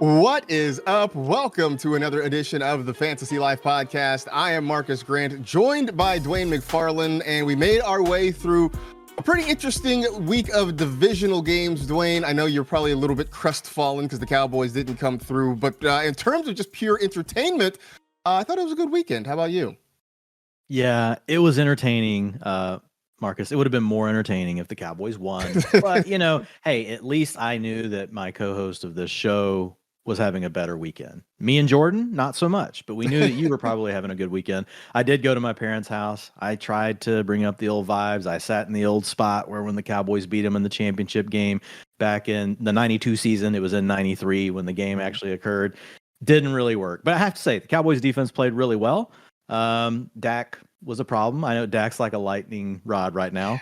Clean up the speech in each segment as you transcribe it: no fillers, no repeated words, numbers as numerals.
What is up? Welcome to another edition of the Fantasy Life Podcast. I am Marcus Grant, joined by Dwayne McFarland, and we made our way through a pretty interesting week of divisional games. Dwayne, I know you're probably a little bit crestfallen because the Cowboys didn't come through, but in terms of just pure entertainment, I thought it was a good weekend. How about you? Yeah, it was entertaining, Marcus. It would have been more entertaining if the Cowboys won. But, hey, at least I knew that my co-host of this show was having a better weekend. Me and Jordan, not so much, but we knew that you were probably having a good weekend. I did go to my parents' house. I tried to bring up the old vibes. I sat in the old spot where when the Cowboys beat them in the championship game back in the 92 season, it was in 93 when the game actually occurred. Didn't really work. But I have to say, the Cowboys defense played really well. Dak was a problem. I know Dak's like a lightning rod right now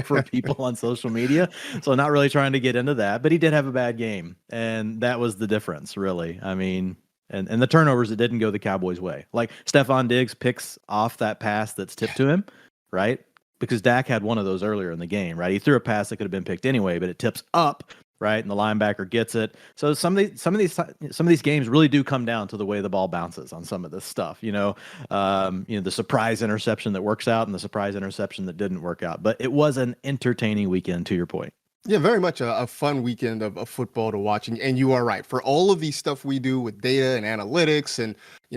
for people on social media. So not really trying to get into that, but he did have a bad game. And that was the difference, really. I mean, and the turnovers, it didn't go the Cowboys' way. Like Stephon Diggs picks off that pass that's tipped to him, right? Because Dak had one of those earlier in the game, right? He threw a pass that could have been picked anyway, but it tips up, right? And the linebacker gets it. So some of these games really do come down to the way the ball bounces on some of this stuff. The surprise interception that works out and the surprise interception that didn't work out. But it was an entertaining weekend, to your point. Yeah, very much a fun weekend of football to watch. And you are right. For all of these stuff we do with data and analytics and,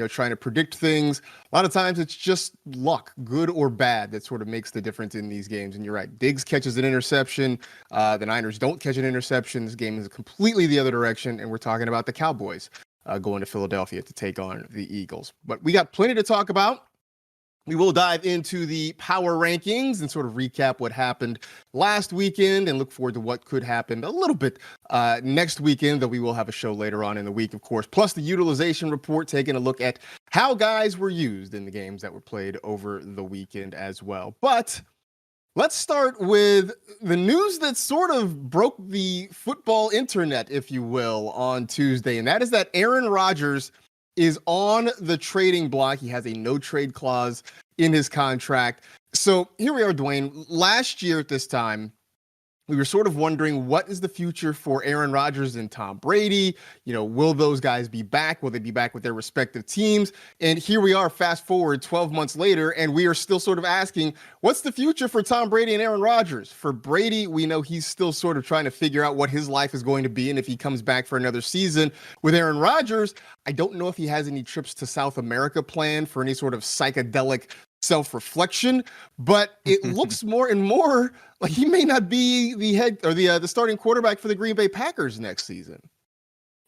trying to predict things, a lot of times it's just luck, good or bad, that sort of makes the difference in these games. And you're right. Diggs catches an interception. The Niners don't catch an interception. This game is completely the other direction. And we're talking about the Cowboys going to Philadelphia to take on the Eagles. But we got plenty to talk about. We will dive into the power rankings and sort of recap what happened last weekend and look forward to what could happen a little bit next weekend, though we will have a show later on in the week, of course, plus the utilization report, taking a look at how guys were used in the games that were played over the weekend as well. But let's start with the news that sort of broke the football internet, if you will, on Tuesday, and that is that Aaron Rodgers is on the trading block. He has a no-trade clause in his contract. So here we are, Dwayne. Last year at this time, we were sort of wondering, what is the future for Aaron Rodgers and Tom Brady? Will those guys be back? Will they be back with their respective teams? And here we are, fast forward 12 months later, and we are still sort of asking, what's the future for Tom Brady and Aaron Rodgers? For Brady, we know he's still sort of trying to figure out what his life is going to be and if he comes back for another season. With Aaron Rodgers, I don't know if he has any trips to South America planned for any sort of psychedelic self-reflection, but it looks more and more like he may not be the head or the starting quarterback for the Green Bay Packers next season.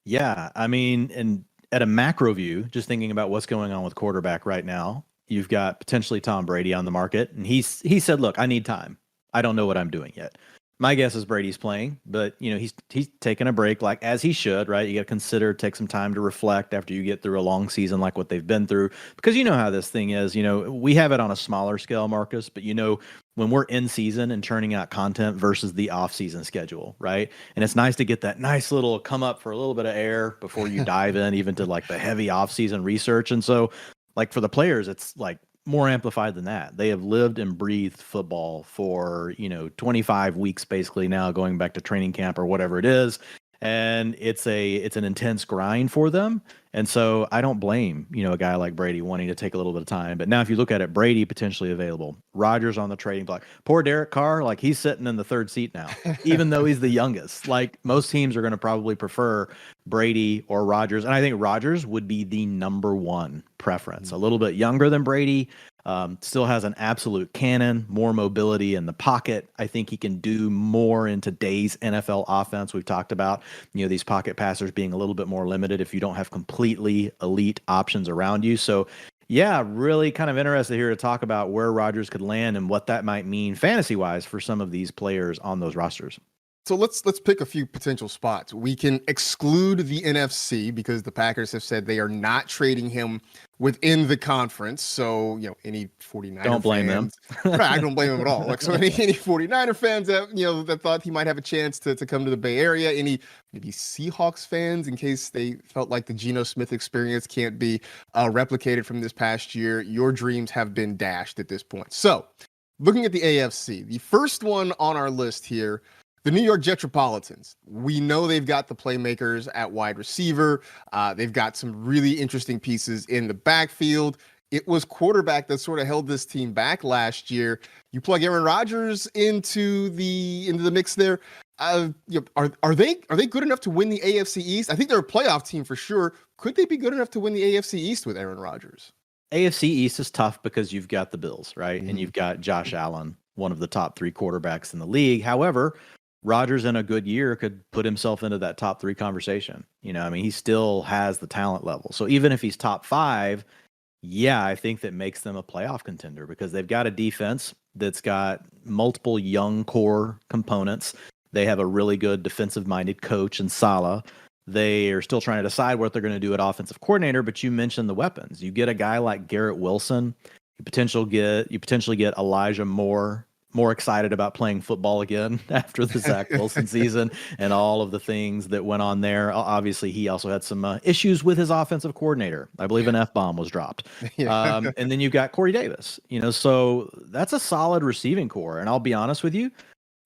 Yeah, I mean, and at a macro view, just thinking about what's going on with quarterback right now, you've got potentially Tom Brady on the market, and he said, "Look, I need time. I don't know what I'm doing yet." My guess is Brady's playing, but he's taking a break, like as he should, right? You got to take some time to reflect after you get through a long season like what they've been through, because you know how this thing is. We have it on a smaller scale, Marcus, but when we're in season and churning out content versus the off season schedule, right? And it's nice to get that nice little come up for a little bit of air before you dive in, even to like the heavy off season research. And so, like for the players, it's like more amplified than that. They have lived and breathed football for 25 weeks basically now, going back to training camp or whatever it is, and it's an intense grind for them. And so I don't blame a guy like Brady wanting to take a little bit of time. But now if you look at it, Brady potentially available, Rodgers on the trading block, poor Derek Carr, like he's sitting in the third seat now, even though he's the youngest. Like most teams are going to probably prefer Brady or Rodgers, and I think Rodgers would be the number one preference. A little bit younger than Brady, still has an absolute cannon, more mobility in the pocket. I think he can do more in today's NFL offense. We've talked about these pocket passers being a little bit more limited if you don't have completely elite options around you. So yeah, really kind of interested here to talk about where Rodgers could land and what that might mean fantasy wise for some of these players on those rosters. So let's pick a few potential spots. We can exclude the NFC because the Packers have said they are not trading him within the conference. So, any 49er don't blame fans, them. right, I don't blame them at all. Like, so any 49er fans that, that thought he might have a chance to come to the Bay Area, any maybe Seahawks fans in case they felt like the Geno Smith experience can't be replicated from this past year, your dreams have been dashed at this point. So looking at the AFC, the first one on our list here, The New York Jetropolitans, we know they've got the playmakers at wide receiver. They've got some really interesting pieces in the backfield. It was quarterback that sort of held this team back last year. You plug Aaron Rodgers into the mix there. Are they good enough to win the AFC East? I think they're a playoff team for sure. Could they be good enough to win the AFC East with Aaron Rodgers? AFC East is tough because you've got the Bills, right? And you've got Josh Allen, one of the top 3 quarterbacks in the league. However, Rodgers in a good year could put himself into that top 3 conversation. I mean, he still has the talent level. So even if he's top 5, yeah, I think that makes them a playoff contender because they've got a defense that's got multiple young core components. They have a really good defensive-minded coach in Saleh. They are still trying to decide what they're going to do at offensive coordinator, but you mentioned the weapons. You get a guy like Garrett Wilson. You potentially get Elijah Moore more excited about playing football again after the Zach Wilson season and all of the things that went on there. Obviously, he also had some issues with his offensive coordinator. I believe an F-bomb was dropped. And then you've got Corey Davis. So that's a solid receiving core. And I'll be honest with you,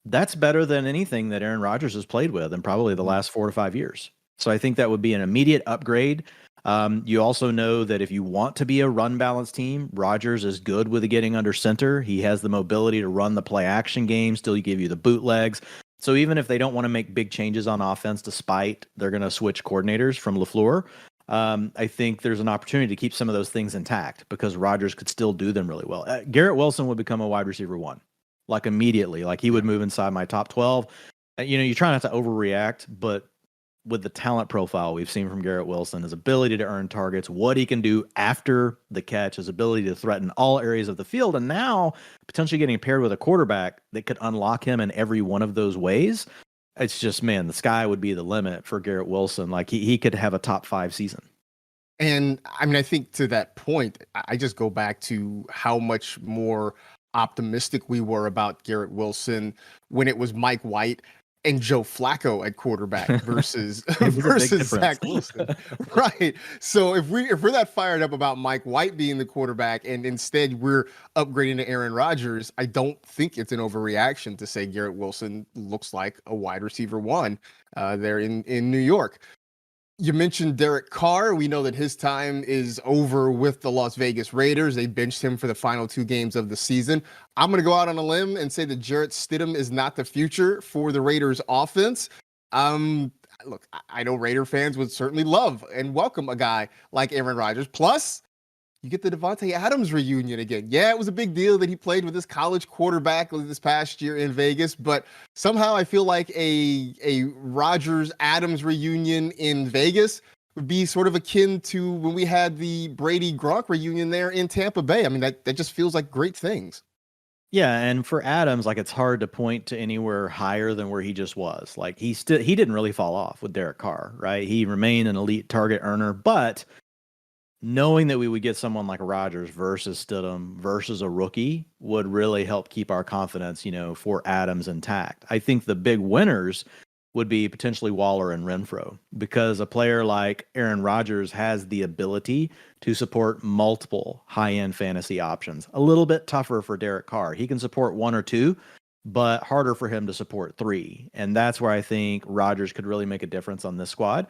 that's better than anything that Aaron Rodgers has played with in probably the last 4 to 5 years. So I think that would be an immediate upgrade. You also know that if you want to be a run balance team, Rodgers is good with getting under center. He has the mobility to run the play action game, still give you the bootlegs. So even if they don't want to make big changes on offense, despite they're going to switch coordinators from LaFleur, I think there's an opportunity to keep some of those things intact because Rodgers could still do them really well. Garrett Wilson would become a wide receiver 1, like immediately. Like he would move inside my top 12. You try not to overreact, but with the talent profile we've seen from Garrett Wilson, his ability to earn targets, what he can do after the catch, his ability to threaten all areas of the field, and now potentially getting paired with a quarterback that could unlock him in every one of those ways. It's just, man, the sky would be the limit for Garrett Wilson. Like he could have a top 5 season. And I mean, I think to that point, I just go back to how much more optimistic we were about Garrett Wilson when it was Mike White and Joe Flacco at quarterback versus Zach Wilson. Right. So if we're that fired up about Mike White being the quarterback and instead we're upgrading to Aaron Rodgers, I don't think it's an overreaction to say Garrett Wilson looks like a wide receiver 1 there in New York. You mentioned Derek Carr. We know that his time is over with the Las Vegas Raiders. They benched him for the final 2 games of the season. I'm going to go out on a limb and say that Jarrett Stidham is not the future for the Raiders offense. Look, I know Raider fans would certainly love and welcome a guy like Aaron Rodgers. Plus, you get the Devontae Adams reunion again. Yeah, it was a big deal that he played with his college quarterback this past year in Vegas, but somehow I feel like a Rodgers-Adams reunion in Vegas would be sort of akin to when we had the Brady-Gronk reunion there in Tampa Bay. I mean, that just feels like great things. Yeah, and for Adams, like it's hard to point to anywhere higher than where he just was. Like he didn't really fall off with Derek Carr, right? He remained an elite target earner, but knowing that we would get someone like Rodgers versus Stidham versus a rookie would really help keep our confidence, for Adams intact. I think the big winners would be potentially Waller and Renfrow because a player like Aaron Rodgers has the ability to support multiple high-end fantasy options. A little bit tougher for Derek Carr. He can support 1 or 2, but harder for him to support 3. And that's where I think Rodgers could really make a difference on this squad.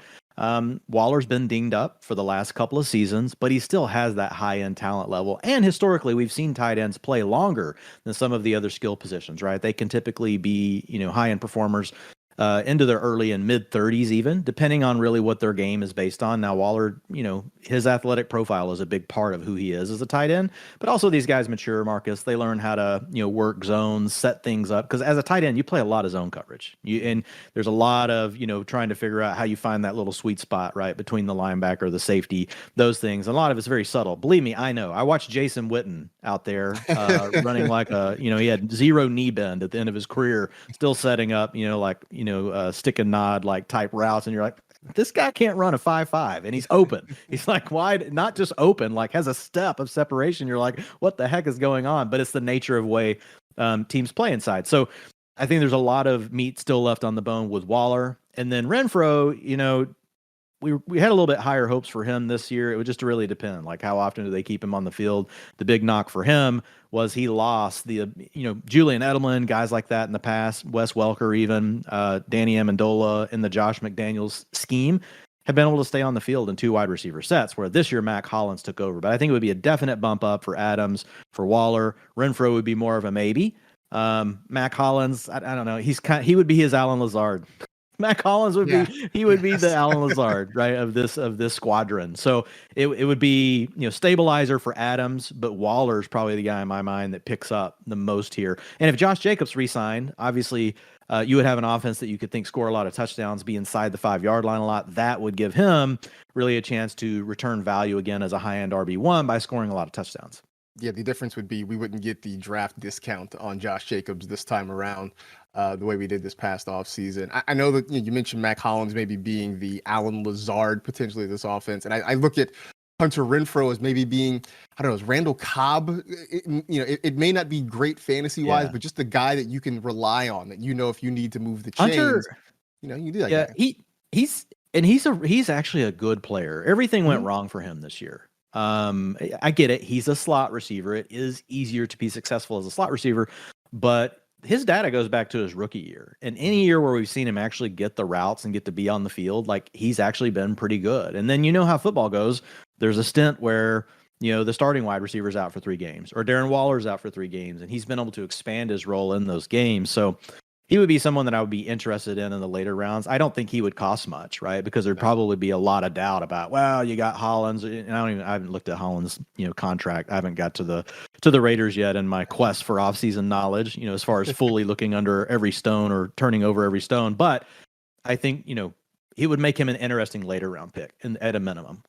Waller's been dinged up for the last couple of seasons, but he still has that high-end talent level. And historically, we've seen tight ends play longer than some of the other skill positions, right? They can typically be, high-end performers into their early and mid 30s even, depending on really what their game is based on. Now, Waller, his athletic profile is a big part of who he is as a tight end, but also these guys mature, Marcus. They learn how to, work zones, set things up. Because as a tight end, you play a lot of zone coverage. And there's a lot of, trying to figure out how you find that little sweet spot, right, between the linebacker, the safety, those things. And a lot of it's very subtle. Believe me, I know. I watched Jason Witten out there running like he had 0 knee bend at the end of his career, still setting up, stick and nod like type routes, and you're like, this guy can't run a 5.5, and he's open. He's like wide, not just open, like has a step of separation. You're like, what the heck is going on? But it's the nature of way teams play inside. So I think there's a lot of meat still left on the bone with Waller, and then Renfrow. we had a little bit higher hopes for him this year. It would just really depend, like how often do they keep him on the field. The big knock for him was he lost the Julian Edelman, guys like that in the past, Wes Welker, even Danny Amendola in the Josh McDaniels scheme have been able to stay on the field in 2 wide receiver sets, where this year Mac Hollins took over. But I think it would be a definite bump up for Adams, for Waller. Renfro would be more of a maybe. Mac Hollins, I don't know. He would be his Alan Lazard. Mac Hollins would be the Alan Lazard, right, of this squadron. So it would be stabilizer for Adams, but Waller's probably the guy in my mind that picks up the most here. And if Josh Jacobs re-signed, obviously you would have an offense that you could think score a lot of touchdowns, be inside the 5-yard line a lot. That would give him really a chance to return value again as a high-end RB1 by scoring a lot of touchdowns. Yeah, the difference would be we wouldn't get the draft discount on Josh Jacobs this time around the way we did this past offseason. I know that you mentioned Mac Hollins maybe being the Alan Lazard potentially of this offense, and I look at Hunter Renfro as maybe being, I don't know, as Randall Cobb. It may not be great fantasy-wise, but just the guy that you can rely on, that if you need to move the chains, Hunter, you do that. Yeah, he's actually a good player. Everything went wrong for him this year. I get it. He's a slot receiver. It is easier to be successful as a slot receiver, but his data goes back to his rookie year. And any year where we've seen him actually get the routes and get to be on the field, like he's actually been pretty good. And then how football goes. There's a stint where, the starting wide receiver's out for 3 games, or Darren Waller's out for 3 games, and he's been able to expand his role in those games. So he would be someone that I would be interested in the later rounds. I don't think he would cost much, right? Because there'd probably be a lot of doubt about, well, you got Hollins, and I haven't looked at Hollins, contract. I haven't got to the Raiders yet in my quest for offseason knowledge, as far as fully looking under every stone or turning over every stone. But I think, it would make him an interesting later round pick at a minimum.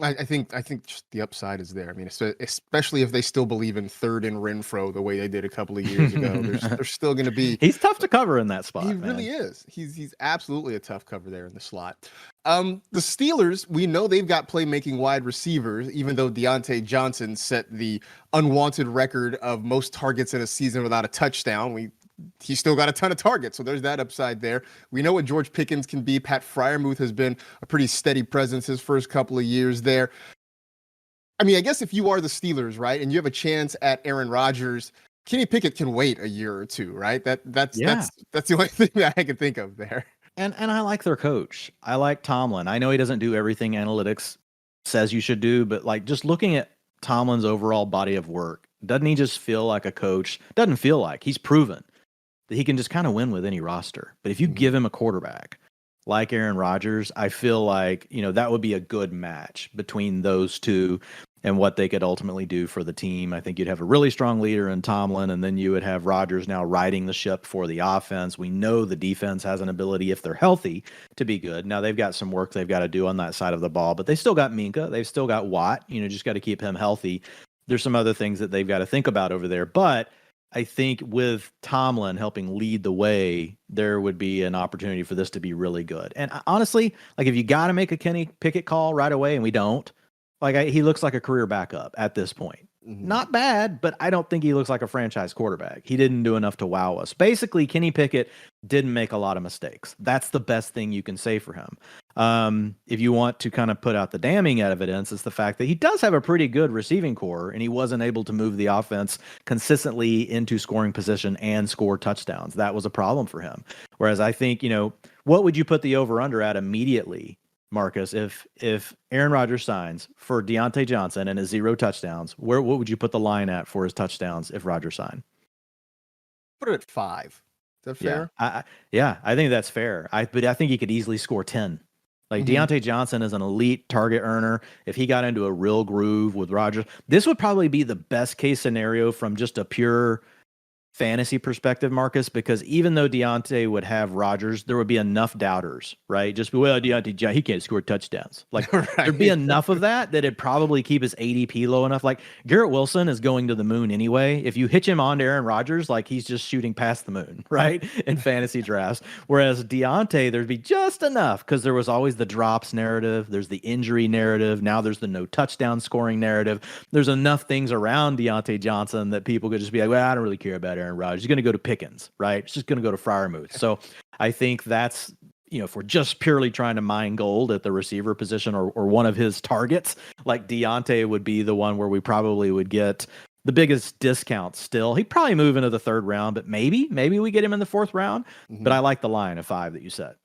I think just the upside is there. I mean, especially if they still believe in third and Renfro the way they did a couple of years ago. There's still going to be. He's tough to cover in that spot. He really is. He's absolutely a tough cover there in the slot. The Steelers, we know they've got playmaking wide receivers, even though Deontay Johnson set the unwanted record of most targets in a season without a touchdown. He still got a ton of targets, so there's that upside there. We know what George Pickens can be. Pat Freiermuth has been a pretty steady presence his first couple of years there. I mean, I guess if you are the Steelers, right, and you have a chance at Aaron Rodgers, Kenny Pickett can wait a year or two, right? That's the only thing that I can think of there. And I like their coach. I like Tomlin. I know he doesn't do everything analytics says you should do, but like just looking at Tomlin's overall body of work, doesn't he just feel like a coach? Doesn't feel like he's proven that he can just kind of win with any roster. But if you give him a quarterback like Aaron Rodgers, I feel like, that would be a good match between those two and what they could ultimately do for the team. I think you'd have a really strong leader in Tomlin, and then you would have Rodgers now riding the ship for the offense. We know the defense has an ability, if they're healthy, to be good. Now they've got some work they've got to do on that side of the ball, but they still got Minka. They've still got Watt, just got to keep him healthy. There's some other things that they've got to think about over there, but I think with Tomlin helping lead the way, there would be an opportunity for this to be really good. And honestly, like if you got to make a Kenny Pickett call right away, and we don't, he looks like a career backup at this point. Not bad, but I don't think he looks like a franchise quarterback. He didn't do enough to wow us. Basically, Kenny Pickett didn't make a lot of mistakes. That's the best thing you can say for him. If you want to kind of put out the damning evidence, it's the fact that he does have a pretty good receiving core, and he wasn't able to move the offense consistently into scoring position and score touchdowns. That was a problem for him. Whereas I think, what would you put the over-under at immediately, Marcus, if Aaron Rodgers signs for Deontay Johnson and his 0 touchdowns, what would you put the line at for his touchdowns if Rodgers signed? Put it at 5. Is that fair? I think that's fair. But I think he could easily score 10. Like Deontay Johnson is an elite target earner. If he got into a real groove with Rodgers, this would probably be the best case scenario from just a pure fantasy perspective, Marcus, because even though Deontay would have Rodgers, there would be enough doubters, right? Just, Deontay, he can't score touchdowns. Like there'd be enough of that it'd probably keep his ADP low enough. Like Garrett Wilson is going to the moon anyway. If you hitch him on to Aaron Rodgers, like he's just shooting past the moon, right? In fantasy drafts. Whereas Deontay, there'd be just enough because there was always the drops narrative. There's the injury narrative. Now there's the no touchdown scoring narrative. There's enough things around Deontay Johnson that people could just be like, well, I don't really care about Aaron Rodgers. He's going to go to Pickens, right? It's just going to go to Freiermuth. So I think that's if we're just purely trying to mine gold at the receiver position or one of his targets, like Deontay would be the one where we probably would get the biggest discount still. He'd probably move into the third round, but maybe we get him in the fourth round. But I like the line of 5 that you said.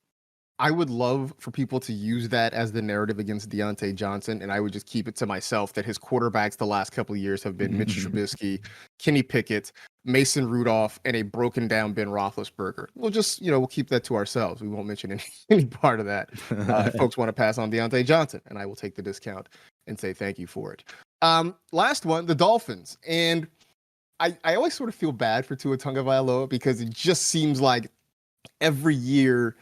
I would love for people to use that as the narrative against Deontay Johnson, and I would just keep it to myself that his quarterbacks the last couple of years have been Mitch Trubisky, Kenny Pickett, Mason Rudolph, and a broken down Ben Roethlisberger. We'll just, we'll keep that to ourselves. We won't mention any part of that. If folks want to pass on Deontay Johnson, and I will take the discount and say thank you for it. Last one, the Dolphins. And I always sort of feel bad for Tua Tagovailoa because it just seems like every year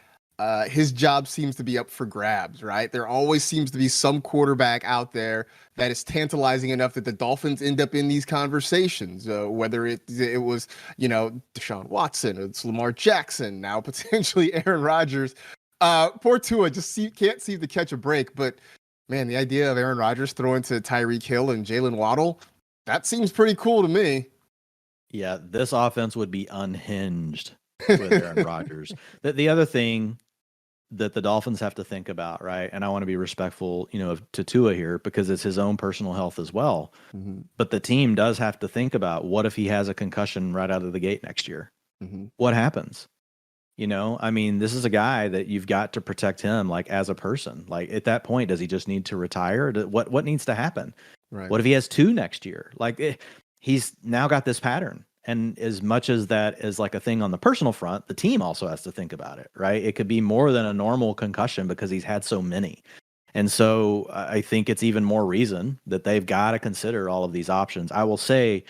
his job seems to be up for grabs, right? There always seems to be some quarterback out there that is tantalizing enough that the Dolphins end up in these conversations, whether it was, Deshaun Watson, it's Lamar Jackson, now potentially Aaron Rodgers. Poor Tua just can't seem to catch a break. But, man, the idea of Aaron Rodgers throwing to Tyreek Hill and Jalen Waddle, that seems pretty cool to me. Yeah, this offense would be unhinged with Aaron Rodgers. The other thing that the Dolphins have to think about, right? And I want to be respectful, to Tua here because it's his own personal health as well. Mm-hmm. But the team does have to think about what if he has a concussion right out of the gate next year? Mm-hmm. What happens? This is a guy that you've got to protect him, like as a person. Like at that point, does he just need to retire? What needs to happen? Right. What if he has 2 next year? He's now got this pattern. And as much as that is like a thing on the personal front, the team also has to think about it, right? It could be more than a normal concussion because he's had so many. And so I think it's even more reason that they've got to consider all of these options. I will say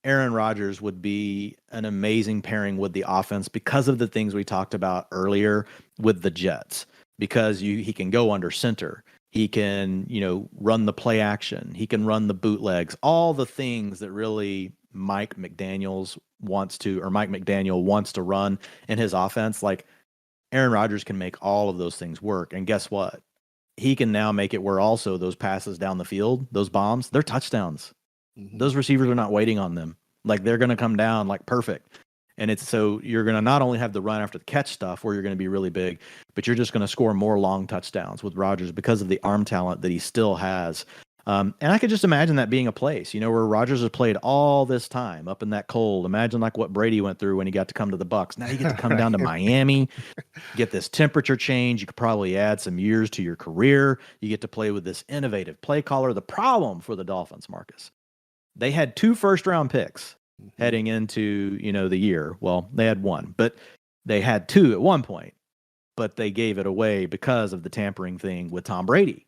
Aaron Rodgers would be an amazing pairing with the offense because of the things we talked about earlier with the Jets, because he can go under center. He can, run the play action. He can run the bootlegs, all the things that really Mike McDaniel wants to run in his offense. Like Aaron Rodgers can make all of those things work. And guess what? He can now make it where also those passes down the field, those bombs, they're touchdowns. Mm-hmm. Those receivers are not waiting on them. Like they're going to come down like perfect. And it's so you're going to not only have the run after the catch stuff where you're going to be really big, but you're just going to score more long touchdowns with Rodgers because of the arm talent that he still has. And I could just imagine that being a place, where Rodgers has played all this time up in that cold. Imagine like what Brady went through when he got to come to the Bucs. Now you get to come down to Miami, get this temperature change. You could probably add some years to your career. You get to play with this innovative play caller. The problem for the Dolphins, Marcus, they had 2 first-round picks heading into, the year. Well, they had 1, but they had 2 at one point, but they gave it away because of the tampering thing with Tom Brady.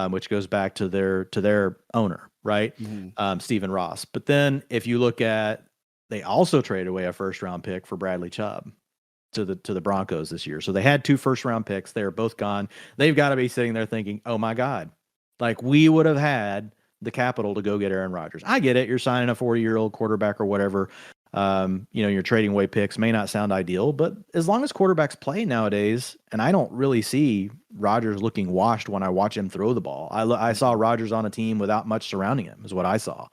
Which goes back to their owner, right? Mm-hmm. Stephen Ross. But then if you look at, they also traded away a first-round pick for Bradley Chubb to the Broncos this year. So they had 2 first-round picks. They're both gone. They've got to be sitting there thinking, oh my God, like we would have had the capital to go get Aaron Rodgers. I get it. You're signing a 40-year-old quarterback or whatever. You're trading away picks, may not sound ideal, but as long as quarterbacks play nowadays, and I don't really see Rodgers looking washed when I watch him throw the ball. I saw Rodgers on a team without much surrounding him is what I saw.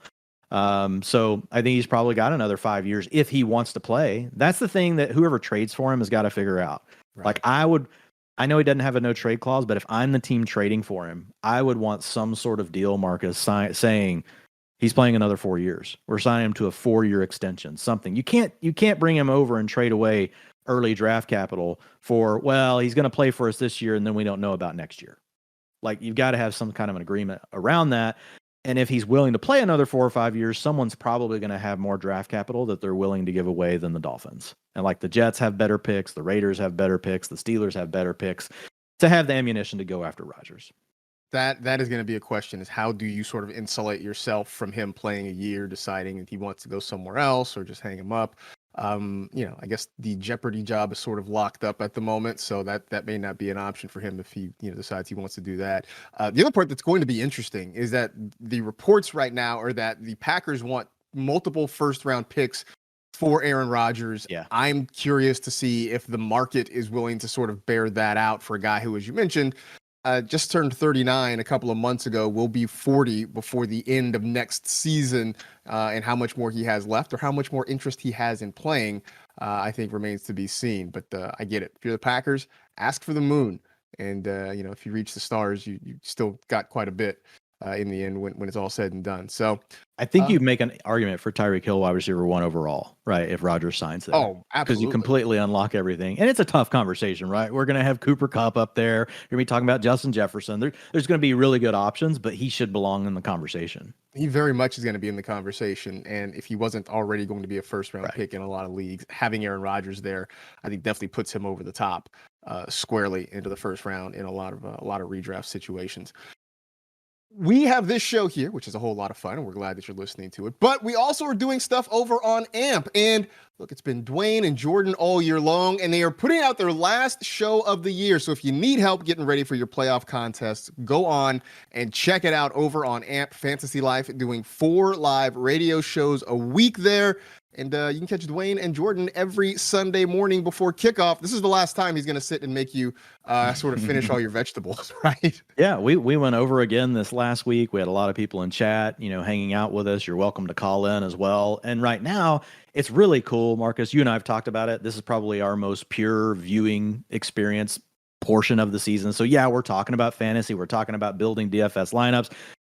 So I think he's probably got another 5 years if he wants to play. That's the thing that whoever trades for him has got to figure out. Right. Like I know he doesn't have a no trade clause, but if I'm the team trading for him, I would want some sort of deal, Marcus, saying he's playing another 4 years. We're signing him to a 4-year extension, something. You can't bring him over and trade away early draft capital for, well, he's going to play for us this year and then we don't know about next year. Like you've got to have some kind of an agreement around that. And if he's willing to play another 4 or 5 years, someone's probably going to have more draft capital that they're willing to give away than the Dolphins. And like the Jets have better picks, the Raiders have better picks, the Steelers have better picks to have the ammunition to go after Rodgers. That is going to be a question, is how do you sort of insulate yourself from him playing a year, deciding if he wants to go somewhere else or just hang him up. I guess the Jeopardy job is sort of locked up at the moment, so that may not be an option for him if he decides he wants to do that. The other part that's going to be interesting is that the reports right now are that the Packers want multiple first-round picks for Aaron Rodgers. Yeah. I'm curious to see if the market is willing to sort of bear that out for a guy who, as you mentioned, just turned 39 a couple of months ago, will be 40 before the end of next season, and how much more he has left or how much more interest he has in playing, I think remains to be seen. But I get it. If you're the Packers, ask for the moon. And, if you reach the stars, you still got quite a bit in the end when it's all said and done. So I think you make an argument for Tyreek Hill wide receiver 1 overall, right? If Rodgers signs there. Oh, absolutely. Because you completely unlock everything. And it's a tough conversation, right? We're going to have Cooper Kupp up there. You're going to be talking about Justin Jefferson. There's going to be really good options, but he should belong in the conversation. He very much is going to be in the conversation. And if he wasn't already going to be a first-round pick in a lot of leagues, having Aaron Rodgers there, I think definitely puts him over the top squarely into the first round in a lot of redraft situations. We have this show here, which is a whole lot of fun, and we're glad that you're listening to it. But we also are doing stuff over on AMP. And look, it's been Dwain and Jordan all year long, and they are putting out their last show of the year. So if you need help getting ready for your playoff contests, go on and check it out over on AMP Fantasy Life, doing 4 live radio shows a week there. And you can catch Dwain and Jordan every Sunday morning before kickoff. This is the last time he's going to sit and make you sort of finish all your vegetables, right? Yeah, we went over again this last week. We had a lot of people in chat, hanging out with us. You're welcome to call in as well. And right now, it's really cool, Marcus. You and I have talked about it. This is probably our most pure viewing experience portion of the season. So yeah, we're talking about fantasy. We're talking about building DFS lineups.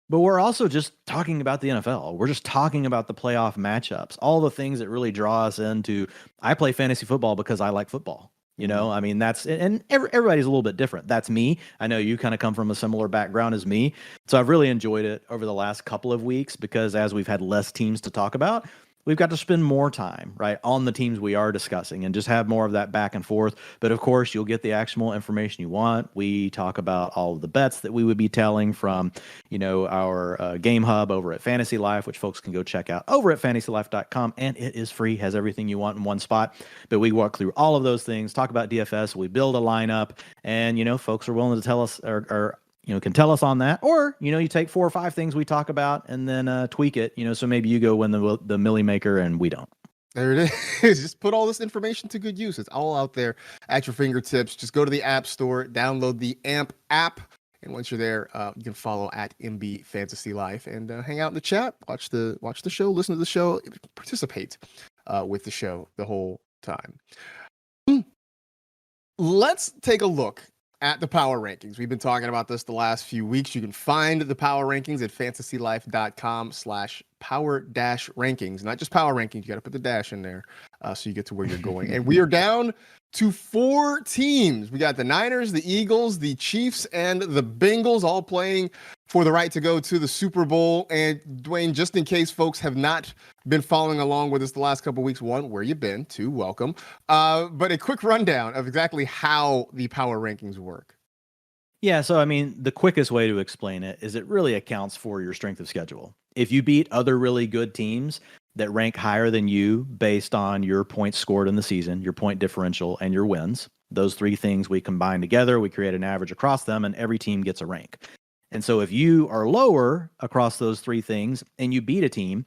But we're also just talking about the NFL. We're just talking about the playoff matchups, all the things that really draw us into. I play fantasy football because I like football. I mean, everybody's a little bit different. That's me. I know you kind of come from a similar background as me. So I've really enjoyed it over the last couple of weeks because as we've had less teams to talk about, we've got to spend more time, right, on the teams we are discussing and just have more of that back and forth. But of course, you'll get the actionable information you want. We talk about all of the bets that we would be telling from, our game hub over at Fantasy Life, which folks can go check out over at fantasylife.com. And it is free, has everything you want in one spot. But we walk through all of those things, talk about DFS. We build a lineup and, folks are willing to tell us or can tell us on that, or, you take 4 or 5 things we talk about and then tweak it, so maybe you go win the Millie Maker and we don't. There it is. Just put all this information to good use. It's all out there at your fingertips. Just go to the App Store, download the AMP app. And once you're there, you can follow at MB Fantasy Life and hang out in the chat, watch the show, listen to the show, participate with the show the whole time. Let's take a look at the power rankings. We've been talking about this the last few weeks. You can find the power rankings at fantasylife.com/power-rankings. Not just power rankings. You got to put the dash in there so you get to where you're going. And we are down to 4 teams. We got the Niners, the Eagles, the Chiefs, and the Bengals all playing for the right to go to the Super Bowl. And Dwain, just in case folks have not been following along with us the last couple of weeks, 1, where you been? 2, welcome. But a quick rundown of exactly how the power rankings work. Yeah, so I mean, the quickest way to explain it is it really accounts for your strength of schedule. If you beat other really good teams that rank higher than you based on your points scored in the season, your point differential, and your wins, those 3 things we combine together, we create an average across them, and every team gets a rank. And so if you are lower across those 3 things and you beat a team,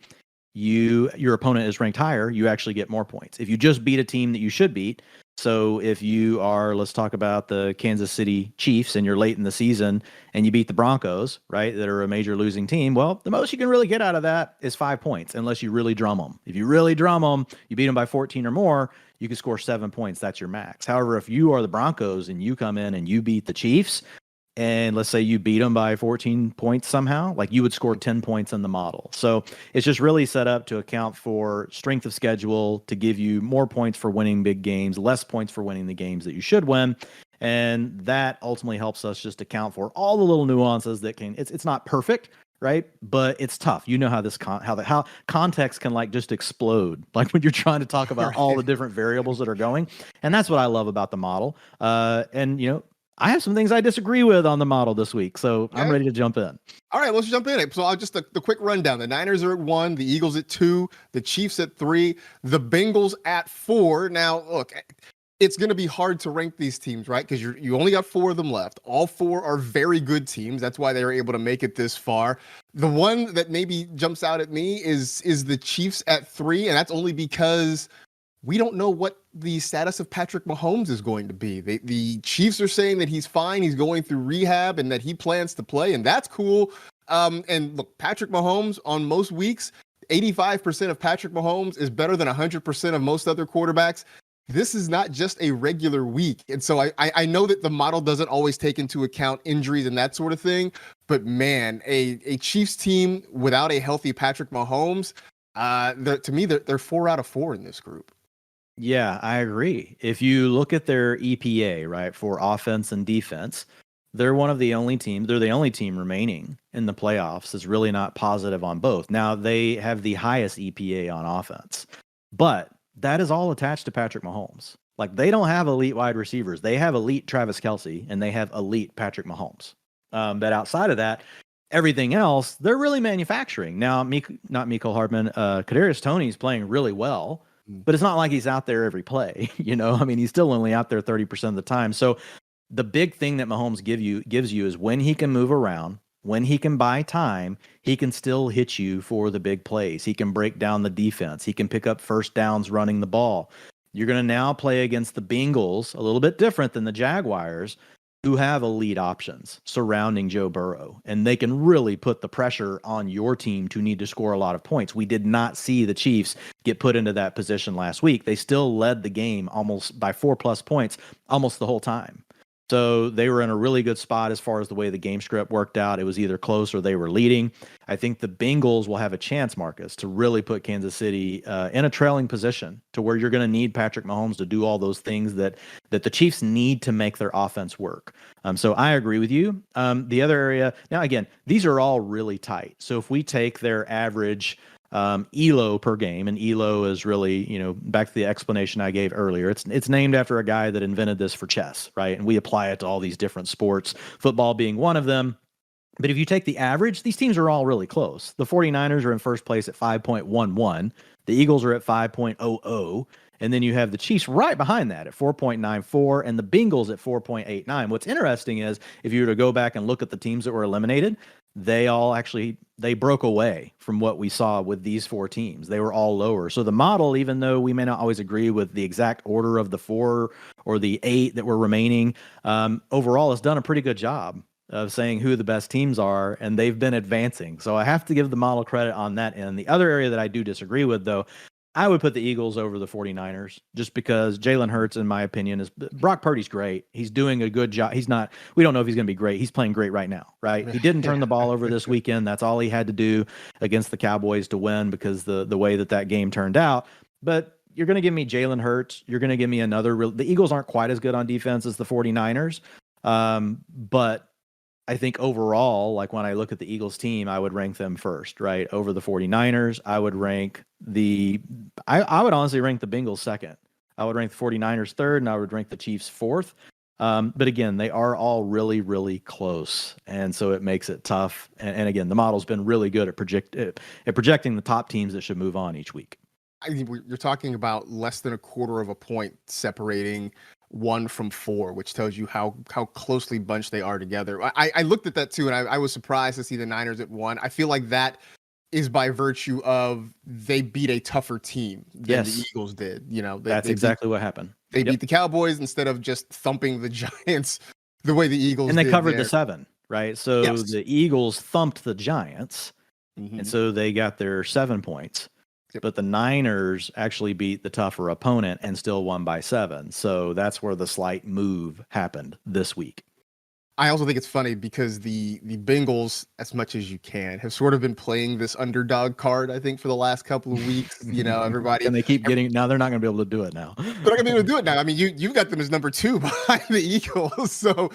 your opponent is ranked higher, you actually get more points. If you just beat a team that you should beat, so if you are, let's talk about the Kansas City Chiefs and you're late in the season and you beat the Broncos, right, that are a major losing team, well, the most you can really get out of that is 5 points unless you really drum them. If you really drum them, you beat them by 14 or more, you can score 7 points. That's your max. However, if you are the Broncos and you come in and you beat the Chiefs, and let's say you beat them by 14 points somehow, like you would score 10 points in the model. So it's just really set up to account for strength of schedule, to give you more points for winning big games, less points for winning the games that you should win. And that ultimately helps us just account for all the little nuances that it's not perfect, right? But it's tough. You know how how context can like just explode, like when you're trying to talk about all the different variables that are going. And that's what I love about the model. I have some things I disagree with on the model this week, so I'm ready to jump in. All right, let's jump in. So I'll just the quick rundown. The Niners are at 1, the Eagles at 2, the Chiefs at 3, the Bengals at 4. Now, look, it's going to be hard to rank these teams, right? Because you only got 4 of them left. All 4 are very good teams. That's why they were able to make it this far. The one that maybe jumps out at me is the Chiefs at 3, and that's only because we don't know what the status of Patrick Mahomes is going to be. The Chiefs are saying that he's fine, he's going through rehab, and that he plans to play, and that's cool. And look, Patrick Mahomes on most weeks, 85% of Patrick Mahomes is better than 100% of most other quarterbacks. this is not just a regular week. And so I know that the model doesn't always take into account injuries and that sort of thing. But man, a Chiefs team without a healthy Patrick Mahomes, to me, they're 4 out of 4 in this group. Yeah, I agree. If you look at their EPA, right, for offense and defense, they're one of the only teams, they're the only team remaining in the playoffs that's really not positive on both. Now, they have the highest EPA on offense, but that is all attached to Patrick Mahomes. Like, they don't have elite wide receivers. They have elite Travis Kelce and they have elite Patrick Mahomes. But outside of that, everything else, they're really manufacturing. Now, not Mecole Hardman, Kadarius Toney's playing really well, but it's not like he's out there every play. I mean, he's still only out there 30% of the time. So the big thing that Mahomes gives you is when he can move around, when he can buy time, he can still hit you for the big plays. He can break down the defense. He can pick up first downs running the ball. You're going to now play against the Bengals, a little bit different than the Jaguars, who have elite options surrounding Joe Burrow, and they can really put the pressure on your team to need to score a lot of points. We did not see the Chiefs get put into that position last week. They still led the game almost by 4+ points almost the whole time. So they were in a really good spot as far as the way the game script worked out. It was either close or they were leading. I think the Bengals will have a chance, Marcus, to really put Kansas City in a trailing position to where you're going to need Patrick Mahomes to do all those things that the Chiefs need to make their offense work. So I agree with you. The other area, now again, these are all really tight. So if we take their average ELO per game, and ELO is really, back to the explanation I gave earlier, it's named after a guy that invented this for chess, right? And we apply it to all these different sports, football being one of them. But if you take the average, these teams are all really close. The 49ers are in first place at 5.11. The Eagles are at 5.00. And then you have the Chiefs right behind that at 4.94 and the Bengals at 4.89. What's interesting is if you were to go back and look at the teams that were eliminated, they broke away from what we saw with these 4 teams. They were all lower. So the model, even though we may not always agree with the exact order of the 4 or the 8 that were remaining, overall has done a pretty good job of saying who the best teams are, and they've been advancing. So I have to give the model credit on that end. The other area that I do disagree with, though, I would put the Eagles over the 49ers just because Jalen Hurts, in my opinion, is Brock Purdy's great. He's doing a good job. We don't know if he's going to be great. He's playing great right now, right? He didn't turn the ball over this weekend. That's all he had to do against the Cowboys to win because the way that game turned out. But you're going to give me Jalen Hurts. You're going to give me the Eagles aren't quite as good on defense as the 49ers. But I think overall, like when I look at the Eagles team, I would rank them first, right? Over the 49ers. I would rank I would honestly rank the Bengals second. I would rank the 49ers third, and I would rank the Chiefs fourth. But again, they are all really, really close. And so it makes it tough. And again, the model's been really good at projecting the top teams that should move on each week. I think you're talking about less than a quarter of a point separating 1 from 4, which tells you how closely bunched they are together. I looked at that too, and I was surprised to see the Niners at 1. I feel like that is by virtue of they beat a tougher team than the Eagles did. That's exactly what happened. They beat the Cowboys instead of just thumping the Giants the way the Eagles did. And they covered the 7, right? So the Eagles thumped the Giants, and so they got their 7 points. But the Niners actually beat the tougher opponent and still won by 7. So that's where the slight move happened this week. I also think it's funny because the Bengals, as much as you can, have sort of been playing this underdog card, I think, for the last couple of weeks. Everybody. And they keep now they're not going to be able to do it now. They're not going to be able to do it now. I mean, you've got them as number 2 behind the Eagles. So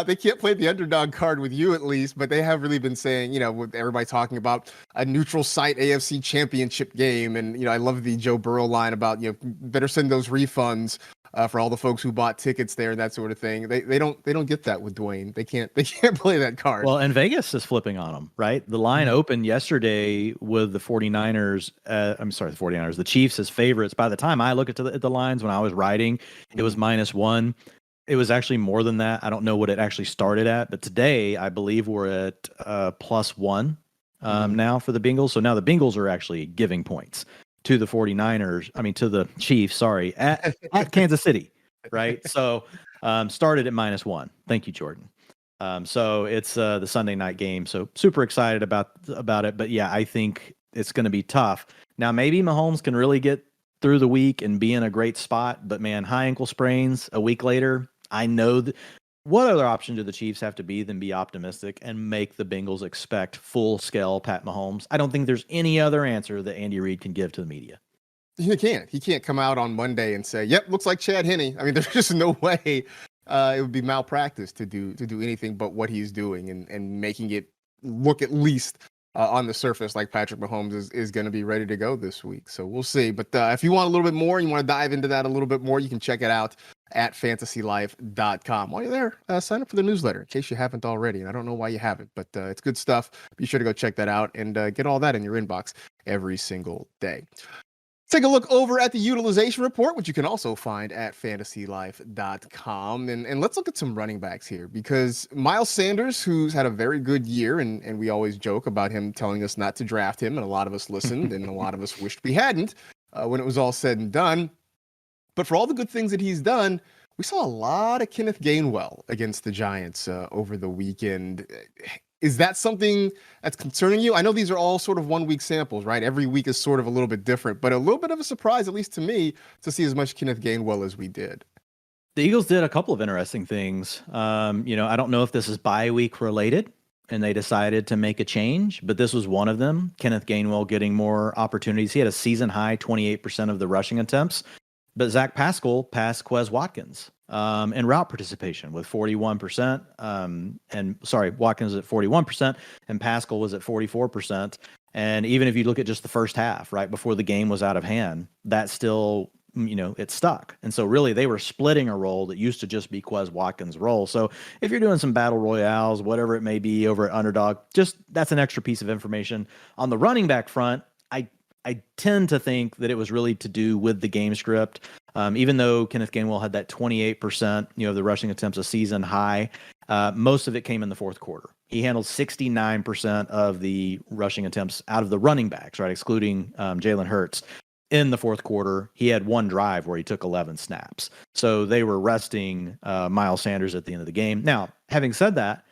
they can't play the underdog card with you, at least. But they have really been saying, with everybody talking about a neutral site AFC championship game. And, I love the Joe Burrow line about, better send those refunds. For all the folks who bought tickets there and that sort of thing. They don't get that with Dwayne. They can't play that card. Well, and Vegas is flipping on them, right? The line opened yesterday with the 49ers. The Chiefs as favorites. By the time I look at the lines when I was writing, it was -1. It was actually more than that. I don't know what it actually started at, but today I believe we're at +1 now for the Bengals. So now the Bengals are actually giving points to the 49ers, to the Chiefs, at Kansas City, right? So started at -1. Thank you, Jordan. So it's the Sunday night game. So super excited about it. But yeah, I think it's going to be tough. Now, maybe Mahomes can really get through the week and be in a great spot. But man, high ankle sprains a week later, I know that what other option do the Chiefs have to be than be optimistic and make the Bengals expect full scale Pat Mahomes? I don't think there's any other answer that Andy Reid can give to the media. He can't. He can't come out on Monday and say, "Yep, looks like Chad Henne." I mean, there's just no way it would be malpractice to do anything but what he's doing and making it look at least on the surface like Patrick Mahomes is going to be ready to go this week. So we'll see. But if you want a little bit more and you want to dive into that a little bit more, you can check it out at fantasylife.com. While you're there, sign up for the newsletter in case you haven't already. And I don't know why you haven't, but it's good stuff. Be sure to go check that out and get all that in your inbox every single day. Take a look over at the utilization report, which you can also find at fantasylife.com. And let's look at some running backs here because Miles Sanders, who's had a very good year, and we always joke about him telling us not to draft him, and a lot of us listened and a lot of us wished we hadn't when it was all said and done. But for all the good things that he's done, we saw a lot of Kenneth Gainwell against the Giants over the weekend. Is that something that's concerning you? I know these are all sort of 1 week samples, right? Every week is sort of a little bit different, but a little bit of a surprise, at least to me, to see as much Kenneth Gainwell as we did. The Eagles did a couple of interesting things. I don't know if this is bye week related and they decided to make a change, but this was one of them. Kenneth Gainwell getting more opportunities. He had a season high 28% of the rushing attempts, but Zach Pascal passed Quez Watkins in route participation with 41%. Watkins was at 41% and Pascal was at 44%. And even if you look at just the first half, right before the game was out of hand, that still, it stuck. And so really they were splitting a role that used to just be Quez Watkins' role. So if you're doing some battle royales, whatever it may be over at Underdog, just that's an extra piece of information. On the running back front, I tend to think that it was really to do with the game script. Even though Kenneth Gainwell had that 28%, of the rushing attempts a season high, most of it came in the fourth quarter. He handled 69% of the rushing attempts out of the running backs, right, excluding Jalen Hurts. In the fourth quarter, he had one drive where he took 11 snaps. So they were resting Miles Sanders at the end of the game. Now, having said that,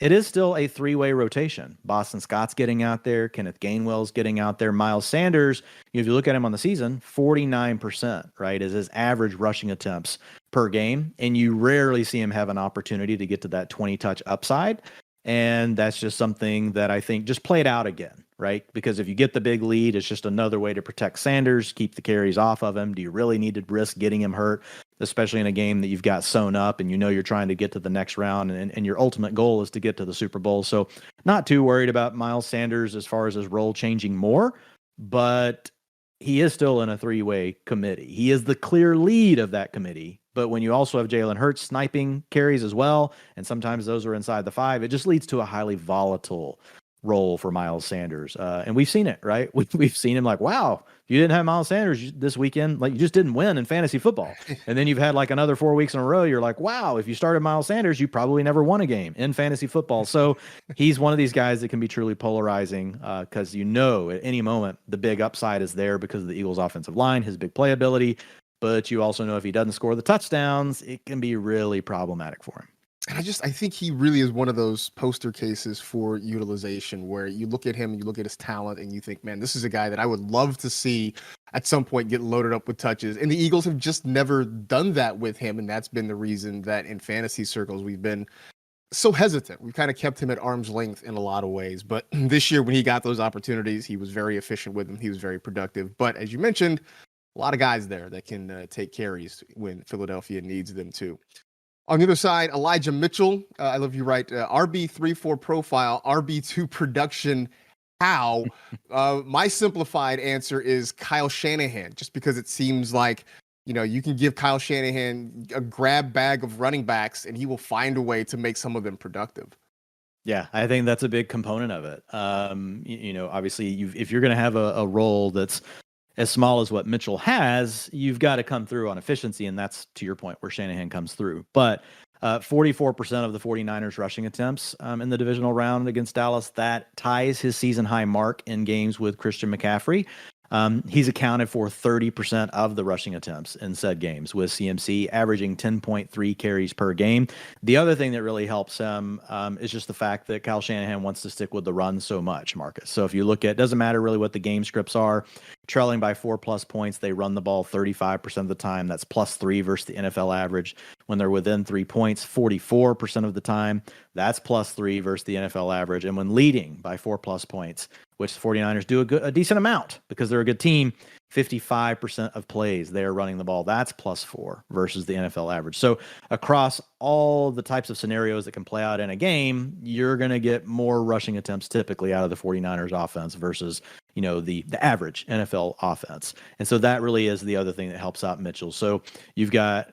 it is still a three-way rotation. Boston Scott's getting out there. Kenneth Gainwell's getting out there. Miles Sanders, if you look at him on the season, 49%, right, is his average rushing attempts per game. And you rarely see him have an opportunity to get to that 20-touch upside. And that's just something that I think just played out again, right? Because if you get the big lead, it's just another way to protect Sanders, keep the carries off of him. Do you really need to risk getting him hurt, especially in a game that you've got sewn up and you're trying to get to the next round and your ultimate goal is to get to the Super Bowl? So not too worried about Miles Sanders as far as his role changing more, but he is still in a three-way committee. He is the clear lead of that committee. But when you also have Jalen Hurts sniping carries as well, and sometimes those are inside the 5, it just leads to a highly volatile role for Miles Sanders. And we've seen it, right? We've seen him like, wow, if you didn't have Miles Sanders this weekend, like you just didn't win in fantasy football. And then you've had like another 4 weeks in a row. You're like, wow, if you started Miles Sanders, you probably never won a game in fantasy football. So he's one of these guys that can be truly polarizing because at any moment the big upside is there because of the Eagles' offensive line, his big playability. But you also know if he doesn't score the touchdowns, it can be really problematic for him. And I think he really is one of those poster cases for utilization where you look at him and you look at his talent and you think, man, this is a guy that I would love to see at some point get loaded up with touches. And the Eagles have just never done that with him. And that's been the reason that in fantasy circles, we've been so hesitant. We've kind of kept him at arm's length in a lot of ways. But this year, when he got those opportunities, he was very efficient with them. He was very productive. But as you mentioned, a lot of guys there that can take carries when Philadelphia needs them to. On the other side, Elijah Mitchell, I love you right, RB34 profile, RB2 production. How? My simplified answer is Kyle Shanahan, just because it seems like, you can give Kyle Shanahan a grab bag of running backs and he will find a way to make some of them productive. Yeah, I think that's a big component of it. Obviously, if you're going to have a role that's as small as what Mitchell has, you've got to come through on efficiency, and that's, to your point, where Shanahan comes through. But 44% of the 49ers rushing attempts in the divisional round against Dallas, that ties his season-high mark in games with Christian McCaffrey. He's accounted for 30% of the rushing attempts in said games, with CMC averaging 10.3 carries per game. The other thing that really helps him is just the fact that Kyle Shanahan wants to stick with the run so much, Marcus. So if you look at, it doesn't matter really what the game scripts are. trailing by 4+ points, they run the ball 35% of the time. That's +3 versus the NFL average. When they're within 3 points, 44% of the time, that's +3 versus the NFL average. And when leading by 4+ points, which the 49ers do a decent amount because they're a good team, 55% of plays they are running the ball. That's +4 versus the NFL average. So across all the types of scenarios that can play out in a game, you're going to get more rushing attempts typically out of the 49ers offense versus, the average NFL offense. And so that really is the other thing that helps out Mitchell. So you've got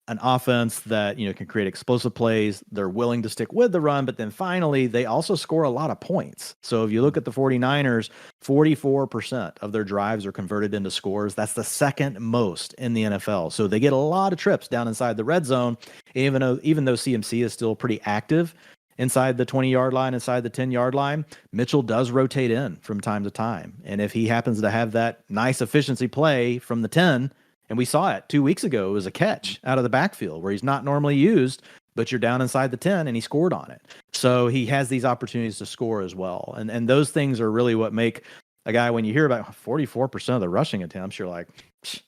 an offense that, can create explosive plays. They're willing to stick with the run, but then finally, they also score a lot of points. So if you look at the 49ers, 44% of their drives are converted into scores. That's the second most in the NFL. So they get a lot of trips down inside the red zone, even though CMC is still pretty active inside the 20-yard line, inside the 10-yard line. Mitchell does rotate in from time to time. And if he happens to have that nice efficiency play from the 10, and we saw it 2 weeks ago. It was a catch out of the backfield where he's not normally used, but you're down inside the 10 and he scored on it. So he has these opportunities to score as well. And those things are really what make a guy, when you hear about 44% of the rushing attempts, you're like,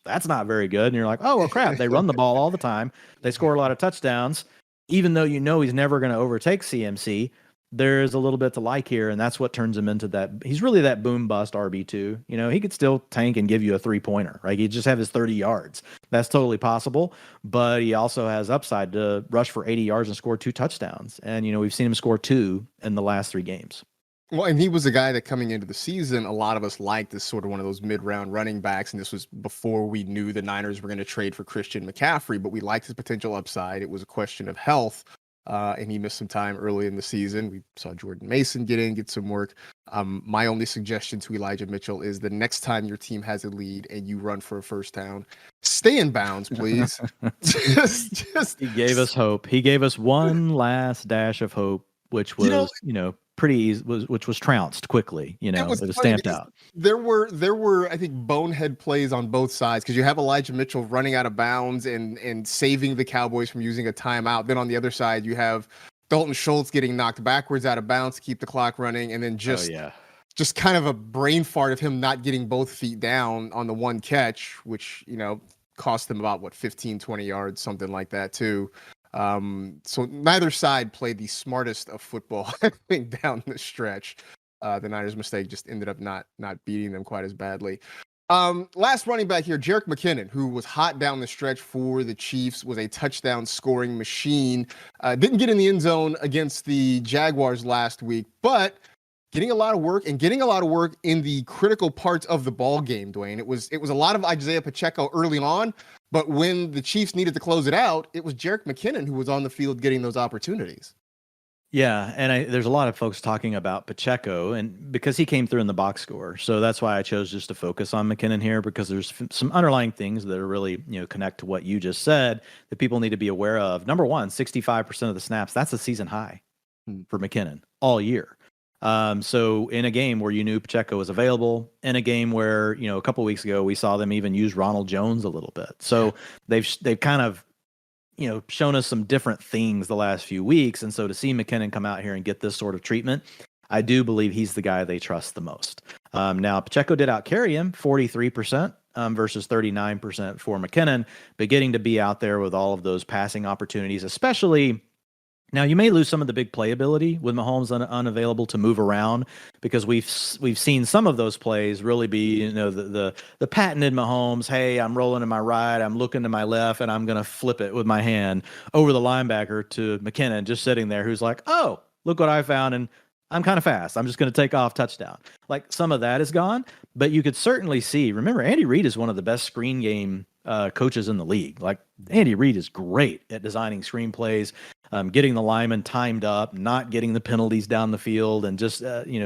that's not very good. And you're like, oh, well, crap. They run the ball all the time. They score a lot of touchdowns. Even though he's never going to overtake CMC, there's a little bit to like here, and that's what turns him into that. He's really that boom bust RB2. He could still tank and give you a 3-pointer, right? He'd just have his 30 yards. That's totally possible, but he also has upside to rush for 80 yards and score 2 touchdowns. And, we've seen him score 2 in the last 3 games. Well, and he was a guy that coming into the season, a lot of us liked as sort of one of those mid-round running backs, and this was before we knew the Niners were going to trade for Christian McCaffrey, but we liked his potential upside. It was a question of health. And he missed some time early in the season. We saw Jordan Mason get some work. My only suggestion to Elijah Mitchell is the next time your team has a lead and you run for a first down, stay in bounds, please. just He gave us hope. He gave us one last dash of hope, which was, pretty easy, which was trounced quickly. It was stamped out. There were I think bonehead plays on both sides because you have Elijah Mitchell running out of bounds and saving the Cowboys from using a timeout. Then on the other side you have Dalton Schultz getting knocked backwards out of bounds to keep the clock running, and then just kind of a brain fart of him not getting both feet down on the one catch, which cost them about 15-20 yards, something like that too. So neither side played the smartest of football, I think, down the stretch. The Niners' mistake just ended up not beating them quite as badly. Last running back here, Jerick McKinnon, who was hot down the stretch for the Chiefs, was a touchdown scoring machine. Didn't get in the end zone against the Jaguars last week, but getting a lot of work in the critical parts of the ball game, Dwayne. It was a lot of Isaiah Pacheco early on, but when the Chiefs needed to close it out, it was Jerick McKinnon who was on the field getting those opportunities. Yeah, and there's a lot of folks talking about Pacheco, and because he came through in the box score. So that's why I chose just to focus on McKinnon here, because there's some underlying things that are really, connect to what you just said that people need to be aware of. Number one, 65% of the snaps, that's a season high for McKinnon all year. So in a game where you knew Pacheco was available, in a game where, a couple of weeks ago, we saw them even use Ronald Jones a little bit. So they've kind of, shown us some different things the last few weeks. And so to see McKinnon come out here and get this sort of treatment, I do believe he's the guy they trust the most. Now Pacheco did outcarry him 43%. Versus 39% for McKinnon, but getting to be out there with all of those passing opportunities, especially. Now, you may lose some of the big playability with Mahomes unavailable to move around, because we've seen some of those plays really be, the patented Mahomes, hey, I'm rolling to my right, I'm looking to my left, and I'm going to flip it with my hand over the linebacker to McKinnon just sitting there who's like, oh, look what I found, and I'm kind of fast. I'm just going to take off, touchdown. Like, some of that is gone, but you could certainly see, remember, Andy Reid is one of the best screen game coaches in the league. Like, Andy Reid is great at designing screenplays, getting the linemen timed up, not getting the penalties down the field, and just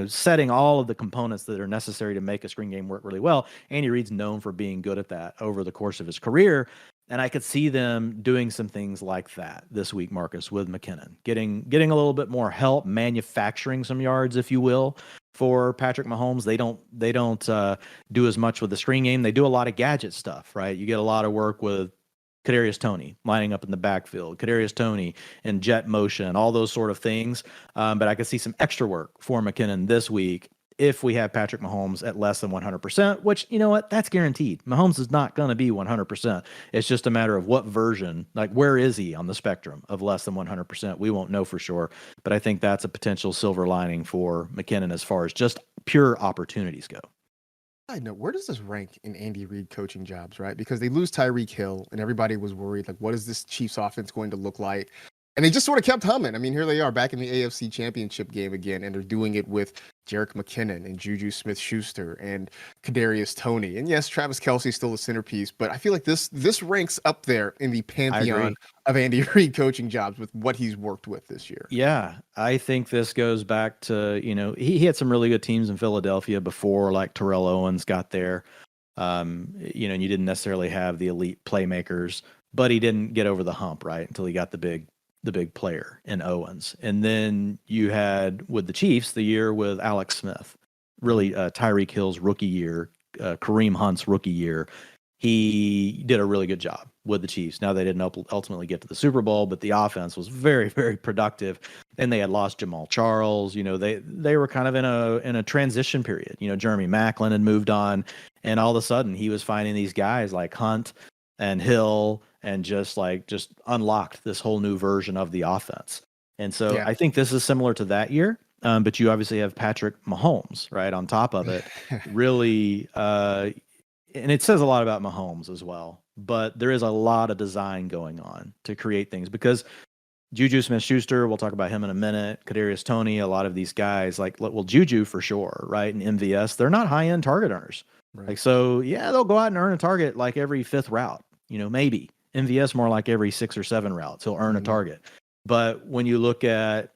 setting all of the components that are necessary to make a screen game work really well. Andy Reid's known for being good at that over the course of his career, and I could see them doing some things like that this week, Marcus, with McKinnon, getting a little bit more help, manufacturing some yards, if you will, for Patrick Mahomes. They don't do as much with the screen game. They do a lot of gadget stuff, right? You get a lot of work with Kadarius Toney lining up in the backfield, Kadarius Toney and jet motion, all those sort of things. But I could see some extra work for McKinnon this week if we have Patrick Mahomes at less than 100%, which, you know what, that's guaranteed. Mahomes is not going to be 100%. It's just a matter of what version, like where is he on the spectrum of less than 100%? We won't know for sure, but I think that's a potential silver lining for McKinnon as far as just pure opportunities go. I know, where does this rank in Andy Reid coaching jobs, right? Because they lose Tyreek Hill and everybody was worried, like, what is this Chiefs offense going to look like? And they just sort of kept humming. I mean, here they are back in the AFC Championship game again, and they're doing it with Jerick McKinnon and Juju Smith-Schuster and Kadarius Toney. And yes, Travis Kelce is still the centerpiece, but I feel like this ranks up there in the pantheon of Andy Reid coaching jobs with what he's worked with this year. Yeah, I think this goes back to, you know, he had some really good teams in Philadelphia before, like Terrell Owens got there. You know, and you didn't necessarily have the elite playmakers, but he didn't get over the hump, right, until he got the big player in Owens. And then you had with the Chiefs the year with Alex Smith, really Tyreek Hill's rookie year, Kareem Hunt's rookie year. He did a really good job with the Chiefs. Now they didn't ultimately get to the Super Bowl, but the offense was very, very productive. And they had lost Jamal Charles. You know, they were kind of in a transition period. You know, Jeremy Maclin had moved on, and all of a sudden he was finding these guys like Hunt and Hill, and just unlocked this whole new version of the offense. And so I think this is similar to that year, but you obviously have Patrick Mahomes, right, on top of it. Really, and it says a lot about Mahomes as well, but there is a lot of design going on to create things because Juju Smith-Schuster, we'll talk about him in a minute, Kadarius Toney, a lot of these guys, like, well, Juju for sure, right, and MVS, they're not high-end target earners. Right. Like, so, yeah, they'll go out and earn a target like every fifth route, you know, maybe. MVS more like every 6 or 7 routes. He'll earn a target. But when you look at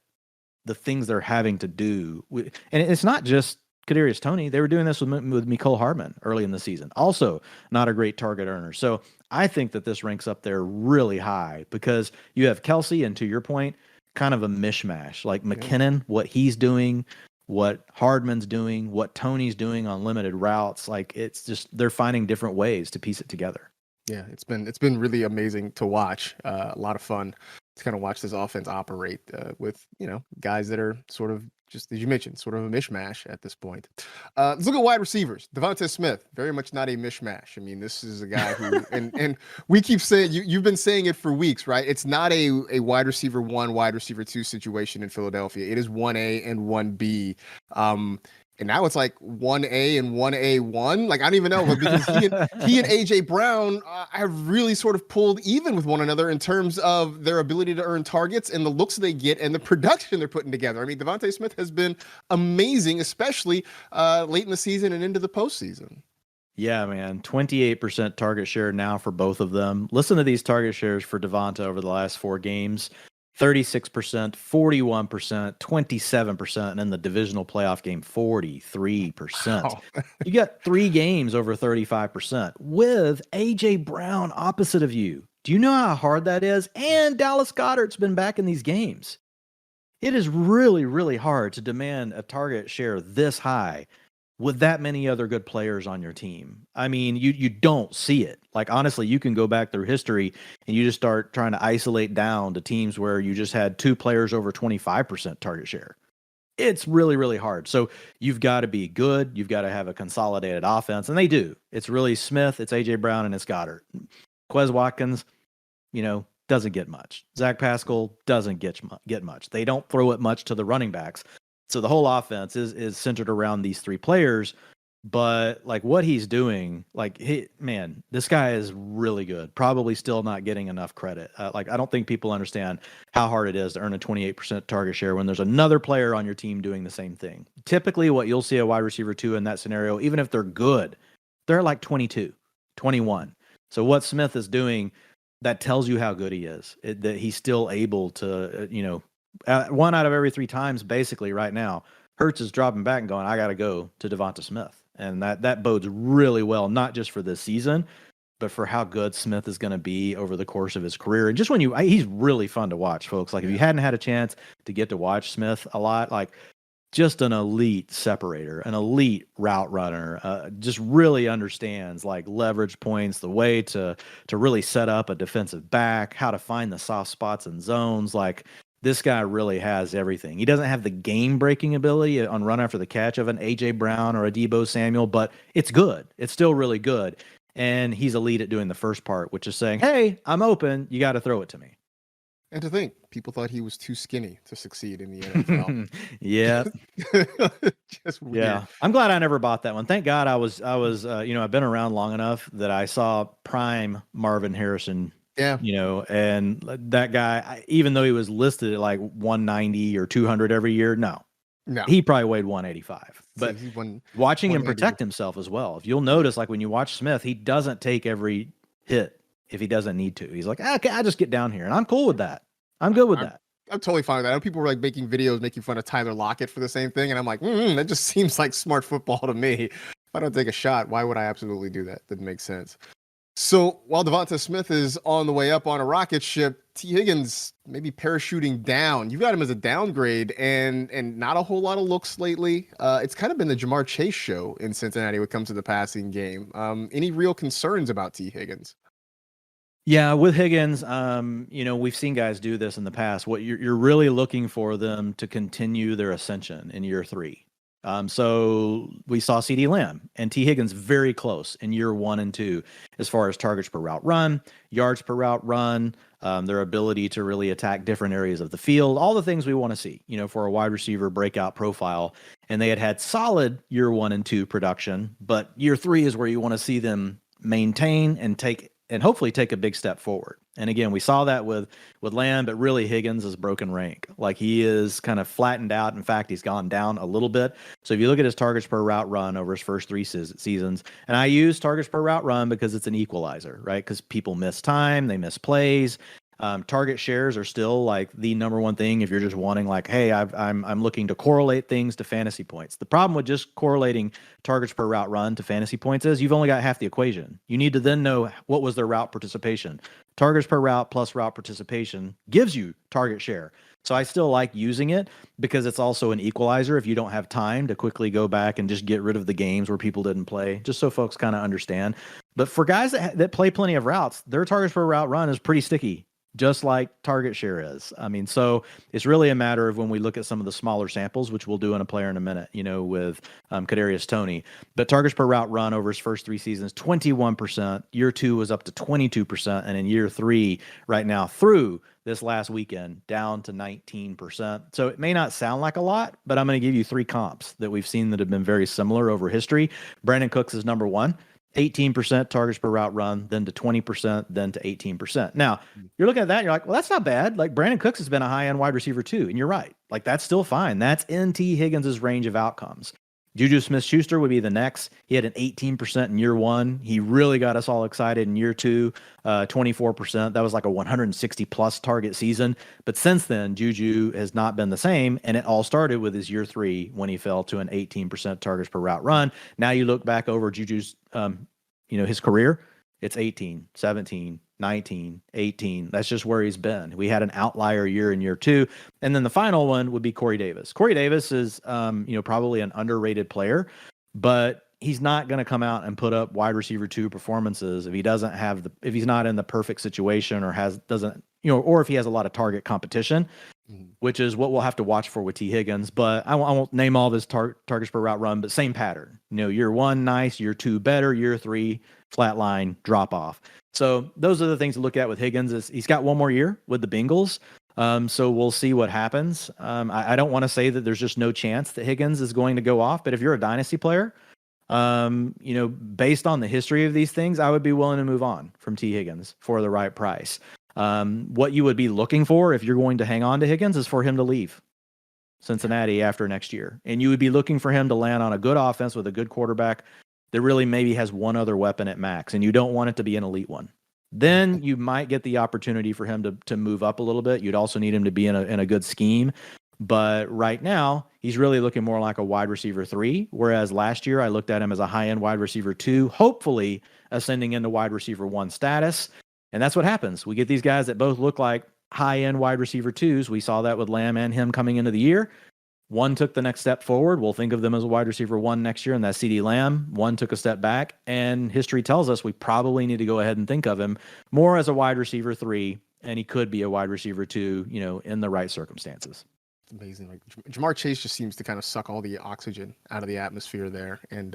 the things they're having to do, and it's not just Kadarius Toney. They were doing this with Mecole Hardman early in the season. Also not a great target earner. So I think that this ranks up there really high because you have Kelce, and to your point, kind of a mishmash. Like McKinnon, what he's doing, what Hardman's doing, what Toney's doing on limited routes. Like, it's just they're finding different ways to piece it together. Yeah, it's been really amazing to watch. A lot of fun to kind of watch this offense operate with, you know, guys that are sort of, just as you mentioned, sort of a mishmash at this point. Let's look at wide receivers. Devonta Smith, very much not a mishmash. I mean, this is a guy who, and we keep saying, you've been saying it for weeks, right? It's not a wide receiver 1, wide receiver 2 situation in Philadelphia. It is 1A and 1B. And now it's like 1A and 1A1. Like, I don't even know, because he and AJ Brown have really sort of pulled even with one another in terms of their ability to earn targets and the looks they get and the production they're putting together. I mean, Devonta Smith has been amazing, especially late in the season and into the postseason. Yeah, man. 28% target share now for both of them. Listen to these target shares for Devonta over the last 4 games. 36%, 41%, 27%, and in the divisional playoff game, 43%. Wow. You got 3 games over 35% with AJ Brown opposite of you. Do you know how hard that is? And Dallas Goedert's been back in these games. It is really, really hard to demand a target share this high with that many other good players on your team. I mean, you don't see it. Like, honestly, you can go back through history and you just start trying to isolate down to teams where you just had 2 players over 25% target share. It's really, really hard. So you've got to be good. You've got to have a consolidated offense, and they do. It's really Smith, it's A.J. Brown, and it's Goddard. Quez Watkins, you know, doesn't get much. Zach Pascal doesn't get much. They don't throw it much to the running backs. So the whole offense is centered around these 3 players, but like what he's doing, like, this guy is really good. Probably still not getting enough credit. Like, I don't think people understand how hard it is to earn a 28% target share when there's another player on your team doing the same thing. Typically what you'll see a wide receiver 2 in that scenario, even if they're good, they're like 22, 21. So what Smith is doing, that tells you how good he is, that he's still able to, 1 out of every 3 times, basically, right now, Hurts is dropping back and going, I got to go to Devonta Smith. And that bodes really well, not just for this season, but for how good Smith is going to be over the course of his career. And just he's really fun to watch, folks. Like, if you hadn't had a chance to get to watch Smith a lot, like, just an elite separator, an elite route runner, just really understands, like, leverage points, the way to really set up a defensive back, how to find the soft spots and zones. Like, this guy really has everything. He doesn't have the game-breaking ability on run after the catch of an A.J. Brown or a Deebo Samuel, but it's good. It's still really good. And he's elite at doing the first part, which is saying, hey, I'm open. You got to throw it to me. And to think, people thought he was too skinny to succeed in the NFL. Yeah. Just weird. Yeah. I'm glad I never bought that one. Thank God I was, I've been around long enough that I saw prime Marvin Harrison. Yeah. And that guy, even though he was listed at like 190 or 200 every year, no, he probably weighed 185. But watching him protect himself as well. If you'll notice, like when you watch Smith, he doesn't take every hit if he doesn't need to. He's like, okay, I just get down here, and I'm cool with that. I'm good with that. I'm totally fine with that. I know people were like making videos making fun of Tyler Lockett for the same thing, and I'm like, that just seems like smart football to me. If I don't take a shot, why would I absolutely do that? Didn't make sense. So while Devonta Smith is on the way up on a rocket ship, T. Higgins maybe parachuting down. You've got him as a downgrade, and not a whole lot of looks lately. It's kind of been the Jamar Chase show in Cincinnati when it comes to the passing game. Any real concerns about T. Higgins? Yeah, with Higgins, we've seen guys do this in the past. What you're really looking for them to continue their ascension in year 3. So we saw CeeDee Lamb and T. Higgins very close in year 1 and 2 as far as targets per route run, yards per route run, their ability to really attack different areas of the field, all the things we want to see, for a wide receiver breakout profile. And they had solid year 1 and 2 production, but year 3 is where you want to see them maintain and hopefully take a big step forward. And again, we saw that with Lamb, but really Higgins is broken rank. Like he is kind of flattened out. In fact, he's gone down a little bit. So if you look at his targets per route run over his first 3 seasons, and I use targets per route run because it's an equalizer, right? Because people miss time, they miss plays. Target shares are still like the number one thing if you're just wanting like, hey, I'm looking to correlate things to fantasy points. The problem with just correlating targets per route run to fantasy points is you've only got half the equation. You need to then know what was their route participation. Targets per route plus route participation gives you target share. So I still like using it because it's also an equalizer if you don't have time to quickly go back and just get rid of the games where people didn't play, just so folks kind of understand. But for guys that play plenty of routes, their targets per route run is pretty sticky, just like target share is. I mean, so it's really a matter of when we look at some of the smaller samples, which we'll do in a player in a minute, with Kadarius Toney. But targets per route run over his first 3 seasons, 21%. Year 2 was up to 22%. And in year 3 right now through this last weekend, down to 19%. So it may not sound like a lot, but I'm going to give you 3 comps that we've seen that have been very similar over history. Brandon Cooks is number 1. 18% targets per route run, then to 20%, then to 18%. Now, you're looking at that and you're like, well, that's not bad. Like Brandon Cooks has been a high-end wide receiver too, and you're right. Like that's still fine. That's in T. Higgins' range of outcomes. Juju Smith-Schuster would be the next. He had an 18% in year 1. He really got us all excited in year 2, 24%. That was like a 160-plus target season. But since then, Juju has not been the same, and it all started with his year 3 when he fell to an 18% targets per route run. Now you look back over Juju's, his career, it's 18, 17, 19, 18. That's just where he's been. We had an outlier year in year 2. And then the final one would be Corey Davis. Corey Davis is, probably an underrated player, but he's not going to come out and put up wide receiver 2 performances if he doesn't have if he's not in the perfect situation or or if he has a lot of target competition, which is what we'll have to watch for with T. Higgins. But I won't name all this targets per route run, but same pattern. Year 1, nice. Year 2, better. Year 3, flat line, drop off. So those are the things to look at with Higgins. He's got one more year with the Bengals. So we'll see what happens. I don't want to say that there's just no chance that Higgins is going to go off, but if you're a dynasty player, based on the history of these things, I would be willing to move on from T. Higgins for the right price. What you would be looking for if you're going to hang on to Higgins is for him to leave Cincinnati after next year. And you would be looking for him to land on a good offense with a good quarterback that really maybe has one other weapon at max, and you don't want it to be an elite one. Then you might get the opportunity for him to move up a little bit. You'd also need him to be in a good scheme. But right now, he's really looking more like a wide receiver 3, whereas last year I looked at him as a high-end wide receiver 2, hopefully ascending into wide receiver 1 status. And that's what happens. We get these guys that both look like high-end wide receiver 2s. We saw that with Lamb and him coming into the year. One took the next step forward. We'll think of them as a wide receiver 1 next year, and that's CeeDee Lamb. One took a step back, and history tells us we probably need to go ahead and think of him more as a wide receiver 3 and he could be a wide receiver too, in the right circumstances. Amazing. Like Jamar Chase just seems to kind of suck all the oxygen out of the atmosphere there. And,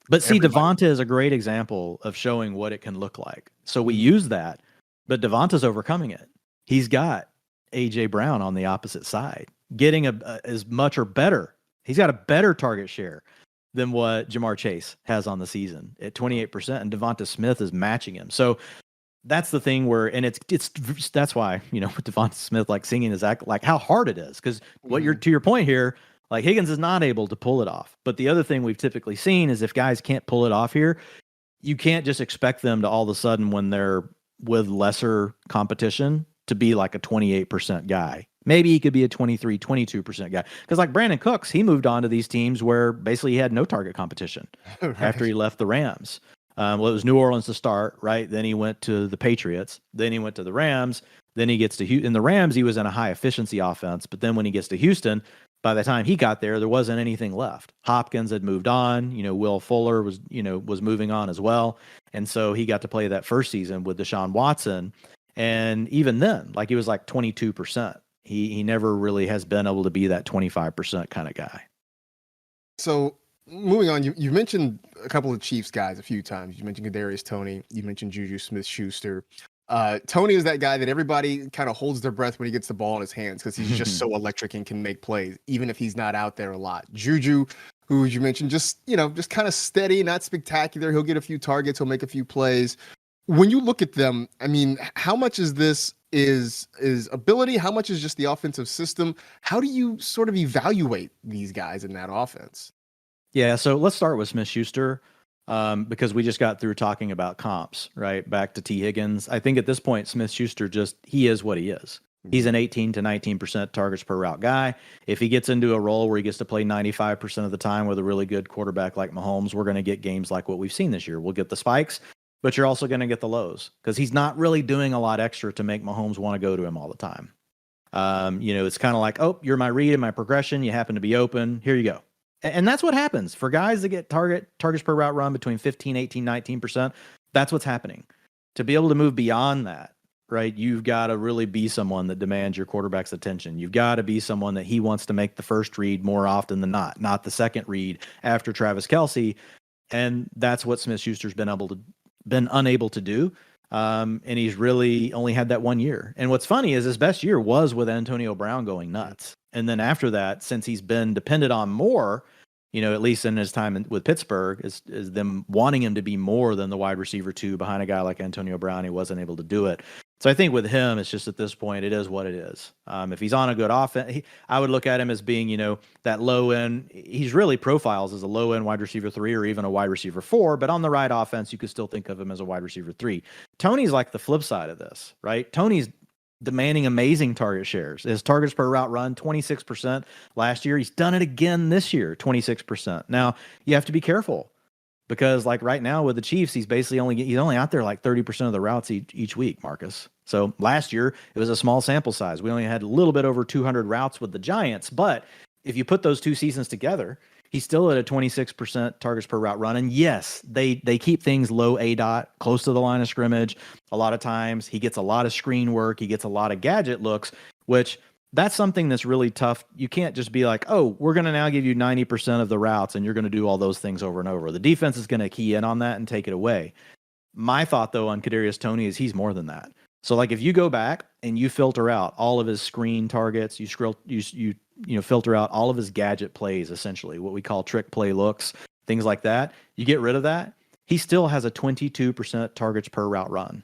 But see, everybody. Devonta is a great example of showing what it can look like. So we use that, but Devonta's overcoming it. He's got AJ Brown on the opposite side, getting as much or better. He's got a better target share than what Jamar Chase has on the season at 28%, and Devonta Smith is matching him. So that's the thing where, and that's why, with Devonta Smith, like singing is like how hard it is. Cause what you're, to your point here, like Higgins is not able to pull it off. But the other thing we've typically seen is if guys can't pull it off here, you can't just expect them to all of a sudden, when they're with lesser competition, to be like a 28% guy. Maybe he could be a 23, 22% guy. Cause like Brandon Cooks, he moved on to these teams where basically he had no target competition right. After he left the Rams. Well, it was New Orleans to start, right? Then he went to the Patriots. Then he went to the Rams. Then he gets to Houston. In the Rams, he was in a high efficiency offense. But then when he gets to Houston, by the time he got there wasn't anything left. Hopkins had moved on. Will Fuller was moving on as well. And so he got to play that first season with Deshaun Watson. And even then, like he was like 22%. He never really has been able to be that 25% kind of guy. So moving on, you mentioned a couple of Chiefs guys a few times. You mentioned Kadarius Toney. You mentioned Juju Smith-Schuster. Toney is that guy that everybody kind of holds their breath when he gets the ball in his hands because he's just so electric and can make plays, even if he's not out there a lot. Juju, who you mentioned, just kind of steady, not spectacular. He'll get a few targets. He'll make a few plays. When you look at them, I mean, how much is this is ability? How much is just the offensive system? How do you sort of evaluate these guys in that offense? Yeah, so let's start with Smith-Schuster because we just got through talking about comps, right? Back to T. Higgins. I think at this point, Smith-Schuster he is what he is. He's an 18 to 19% targets per route guy. If he gets into a role where he gets to play 95% of the time with a really good quarterback like Mahomes, we're going to get games like what we've seen this year. We'll get the spikes, but you're also going to get the lows because he's not really doing a lot extra to make Mahomes want to go to him all the time. It's kind of like, oh, you're my read and my progression. You happen to be open. Here you go. And that's what happens for guys that get targets per route run between 15, 18, 19%. That's what's happening. To be able to move beyond that, right? You've got to really be someone that demands your quarterback's attention. You've got to be someone that he wants to make the first read more often than not the second read after Travis Kelce. And that's what Smith-Schuster's been unable to do. And he's really only had that 1 year. And what's funny is his best year was with Antonio Brown going nuts. And then after that, since he's been depended on more, at least in his time with Pittsburgh, is them wanting him to be more than the wide receiver 2 behind a guy like Antonio Brown. He wasn't able to do it. So I think with him, it's just at this point, it is what it is. If he's on a good offense, I would look at him as being, that low end. He's really profiles as a low end wide receiver 3 or even a wide receiver 4, but on the right offense, you could still think of him as a wide receiver 3. Toney's like the flip side of this, right? Toney's demanding amazing target shares. His targets per route run, 26% last year. He's done it again this year, 26%. Now, you have to be careful because like right now with the Chiefs, he's only out there like 30% of the routes each week, Marcus. So last year, it was a small sample size. We only had a little bit over 200 routes with the Giants, but if you put those two seasons together, he's still at a 26% targets per route run. And yes, they keep things low ADOT, close to the line of scrimmage. A lot of times he gets a lot of screen work. He gets a lot of gadget looks, which that's something that's really tough. You can't just be like, oh, we're going to now give you 90% of the routes and you're going to do all those things over and over. The defense is going to key in on that and take it away. My thought though on Kadarius Toney is he's more than that. So like if you go back and you filter out all of his screen targets, you filter out all of his gadget plays, essentially what we call trick play looks, things like that. You get rid of that. He still has a 22% targets per route run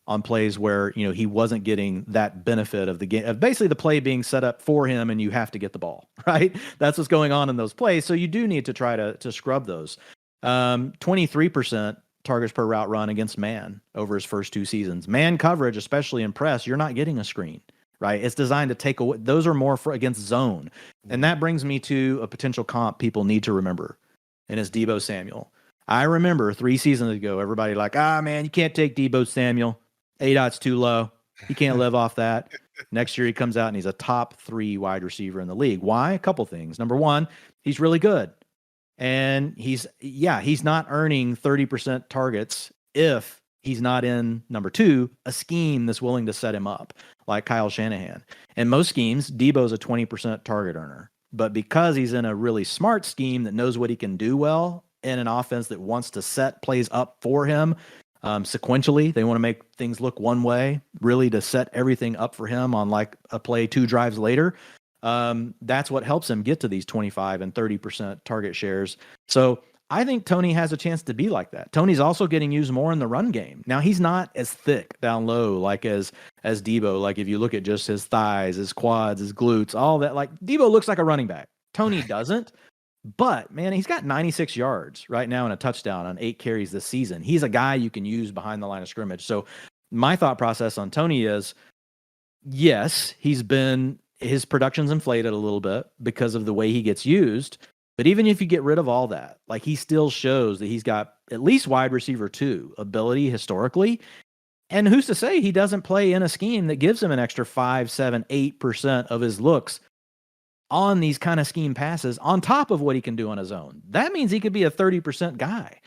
on plays where, he wasn't getting that benefit of the game, of basically the play being set up for him and you have to get the ball, right? That's what's going on in those plays. So you do need to try to scrub those. 23% targets per route run against man over his first 2 seasons. Man coverage, especially in press, you're not getting a screen, right? It's designed to take away. Those are more for against zone. And that brings me to a potential comp people need to remember, and it's Deebo Samuel. I remember 3 seasons ago, everybody like, man, you can't take Deebo Samuel. ADOT's too low. He can't live off that. Next year he comes out and he's a top 3 wide receiver in the league. Why? A couple things. Number one, he's really good. And he's not earning 30% targets if he's not in, number two, a scheme that's willing to set him up like Kyle Shanahan. In most schemes, Debo's a 20% target earner. But because he's in a really smart scheme that knows what he can do well in an offense that wants to set plays up for him sequentially, they want to make things look one way, really to set everything up for him on like a play 2 drives later. That's what helps him get to these 25 and 30% target shares. So I think Tony has a chance to be like that. Tony's also getting used more in the run game. Now, he's not as thick down low like as Debo. Like if you look at just his thighs, his quads, his glutes, all that, like Debo looks like a running back. Tony doesn't. But man, he's got 96 yards right now and a touchdown on 8 carries this season. He's a guy you can use behind the line of scrimmage. So my thought process on Tony is, yes, his production's inflated a little bit because of the way he gets used. But even if you get rid of all that, like he still shows that he's got at least wide receiver 2 ability historically. And who's to say he doesn't play in a scheme that gives him an extra 5, 7, 8% of his looks on these kind of scheme passes on top of what he can do on his own. That means he could be a 30% guy.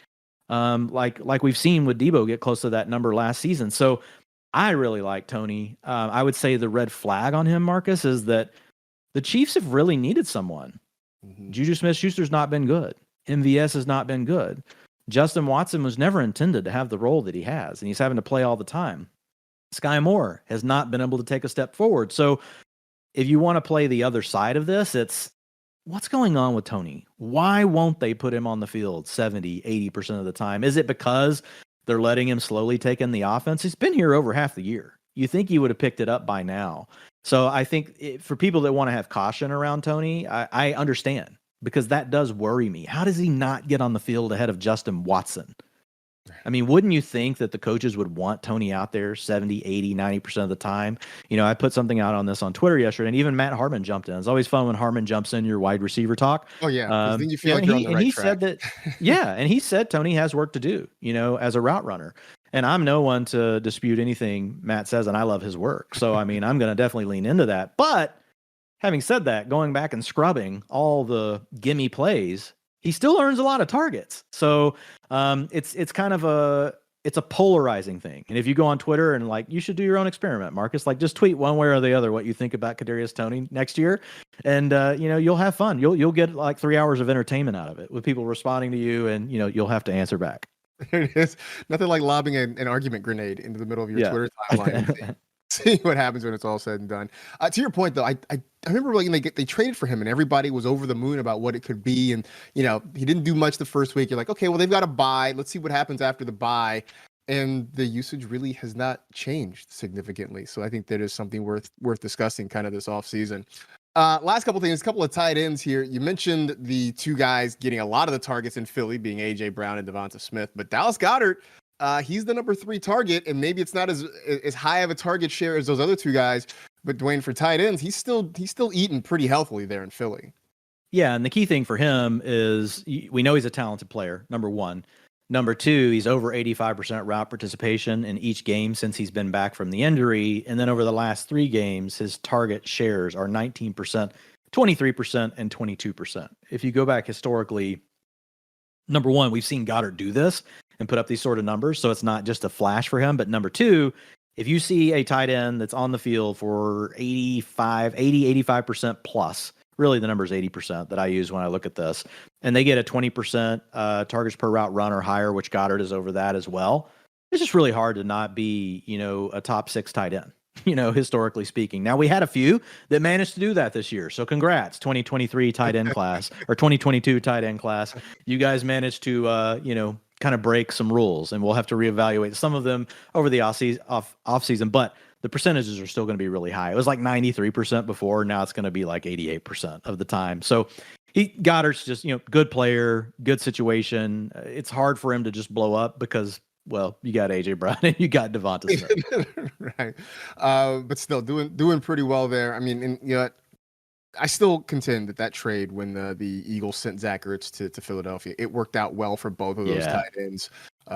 Like we've seen with Debo get close to that number last season. So I really like Tony. I would say the red flag on him, Marcus, is that the Chiefs have really needed someone. Mm-hmm. Juju Smith-Schuster's not been good. MVS has not been good. Justin Watson was never intended to have the role that he has, and he's having to play all the time. Sky Moore has not been able to take a step forward. So if you want to play the other side of this, it's what's going on with Tony? Why won't they put him on the field 70, 80% of the time? Is it because they're letting him slowly take in the offense? He's been here over half the year. You think he would have picked it up by now. So I think for people that want to have caution around Tony, I understand, because that does worry me. How does he not get on the field ahead of Justin Watson? I mean, wouldn't you think that the coaches would want Tony out there 70, 80, 90% of the time? You know, I put something out on this on Twitter yesterday, and even Matt Harmon jumped in. It's always fun when Harmon jumps in your wide receiver talk. Oh, yeah. Then you feel like you're on the right track. Said that, yeah, and he said Tony has work to do, you know, as a route runner. And I'm no one to dispute anything Matt says, and I love his work. So, I mean, I'm going to definitely lean into that. But having said that, going back and scrubbing all the gimme plays, he still earns a lot of targets. So it's kind of a polarizing thing. And if you go on Twitter and like, you should do your own experiment, Marcus, like just tweet one way or the other what you think about Kadarius Toney next year. And, you know, you'll have fun. You'll get like 3 hours of entertainment out of it with people responding to you, and, you know, you'll have to answer back. There it is. Nothing like lobbing an argument grenade into the middle of your Twitter timeline. See what happens when it's all said and done. To your point, though, I remember when they traded for him and everybody was over the moon about what it could be. And, you know, he didn't do much the first week. You're like, okay, well, they've got a bye. Let's see what happens after the bye. And the usage really has not changed significantly. So I think that is something worth discussing kind of this offseason. Last couple things, a couple of tight ends here. You mentioned the 2 guys getting a lot of the targets in Philly, being A.J. Brown and Devonta Smith. But Dallas Goedert, he's the number 3 target, and maybe it's not as high of a target share as those other 2 guys. But Dwayne, for tight ends, he's still eating pretty healthily there in Philly. Yeah, and the key thing for him is we know he's a talented player, number 1. Number 2, he's over 85% route participation in each game since he's been back from the injury. And then over the last 3 games, his target shares are 19%, 23%, and 22%. If you go back historically, number 1, we've seen Goddard do this and put up these sort of numbers. So it's not just a flash for him. But number 2, if you see a tight end that's on the field for 85% plus, really the number is 80% that I use when I look at this, and they get a 20% targets per route run or higher, which Goddard is over that as well. It's just really hard to not be, you know, a top 6 tight end, you know, historically speaking. Now, we had a few that managed to do that this year. So congrats, 2023 tight end class or 2022 tight end class. You guys managed to, you know, kind of break some rules, and we'll have to reevaluate some of them over the off season. But the percentages are still going to be really high. It was like 93% before. Now it's going to be like 88% of the time. So Goddard's just, you know, good player, good situation. It's hard for him to just blow up because, well, you got AJ Brown and you got Devonta Smith. Right. But still doing pretty well there. I mean, and, you know, I still contend that trade when the Eagles sent Zach Ertz to Philadelphia, it worked out well for both of those tight ends.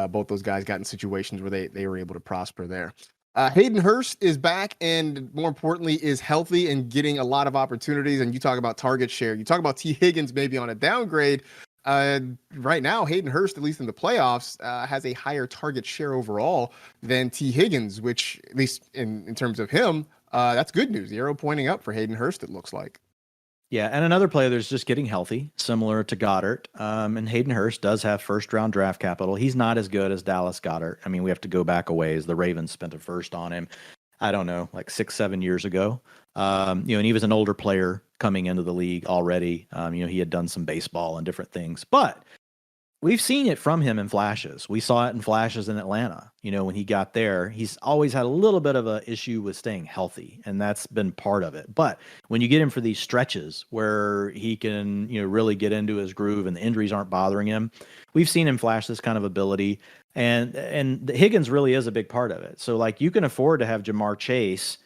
Both those guys got in situations where they were able to prosper there. Hayden Hurst is back, and more importantly, is healthy and getting a lot of opportunities. And you talk about target share. You talk about T. Higgins maybe on a downgrade. Right now, Hayden Hurst, at least in the playoffs, has a higher target share overall than T. Higgins, which, at least in terms of him, that's good news. The arrow pointing up for Hayden Hurst, it looks like. Yeah, and another player that's just getting healthy, similar to Goddard. And Hayden Hurst does have first-round draft capital. He's not as good as Dallas Goddard. I mean, we have to go back a ways. The Ravens spent a first on him, I don't know, like 6-7 years ago. And he was an older player coming into the league already. He had done some baseball and different things. But we've seen it from him in flashes. We saw it in flashes in Atlanta. When he got there, he's always had a little bit of an issue with staying healthy, and that's been part of it. But when you get him for these stretches where he can, really get into his groove and the injuries aren't bothering him, we've seen him flash this kind of ability. And Higgins really is a big part of it. So you can afford to have Jamar Chase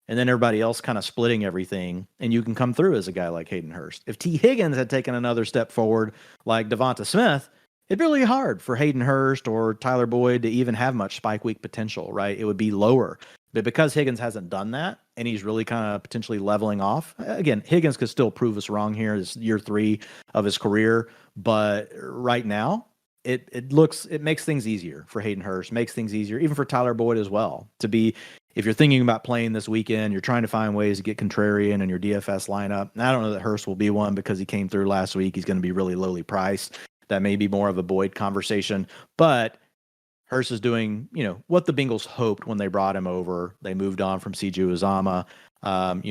and then everybody else kind of splitting everything, and you can come through as a guy like Hayden Hurst. If T. Higgins had taken another step forward like Devonta Smith, it'd be really hard for Hayden Hurst or Tyler Boyd to even have much spike week potential, right? It would be lower. But because Higgins hasn't done that, and he's really kind of potentially leveling off, again, Higgins could still prove us wrong here. This is year 3 of his career. But right now, it makes things easier for Hayden Hurst, makes things easier, even for Tyler Boyd as well, to be, if you're thinking about playing this weekend, you're trying to find ways to get contrarian in your DFS lineup. And I don't know that Hurst will be one because he came through last week. He's going to be really lowly priced. That may be more of a Boyd conversation, but Hurst is doing, what the Bengals hoped when they brought him over. They moved on from C.J. Uzomah.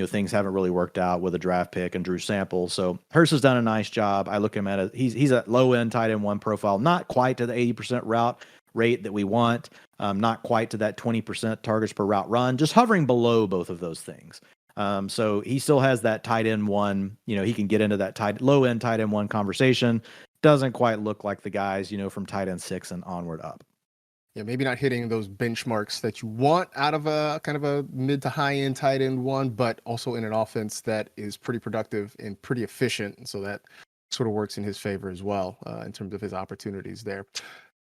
Things haven't really worked out with a draft pick and Drew Sample. So Hurst has done a nice job. I look at him at he's a low end tight end 1 profile, not quite to the 80% route rate that we want, not quite to that 20% targets per route run, just hovering below both of those things. So he still has that tight end 1. He can get into that low end tight end 1 conversation. Doesn't quite look like the guys, from tight end 6 and onward up. Yeah, maybe not hitting those benchmarks that you want out of a kind of a mid to high end tight end 1, but also in an offense that is pretty productive and pretty efficient. And so that sort of works in his favor as well in terms of his opportunities there.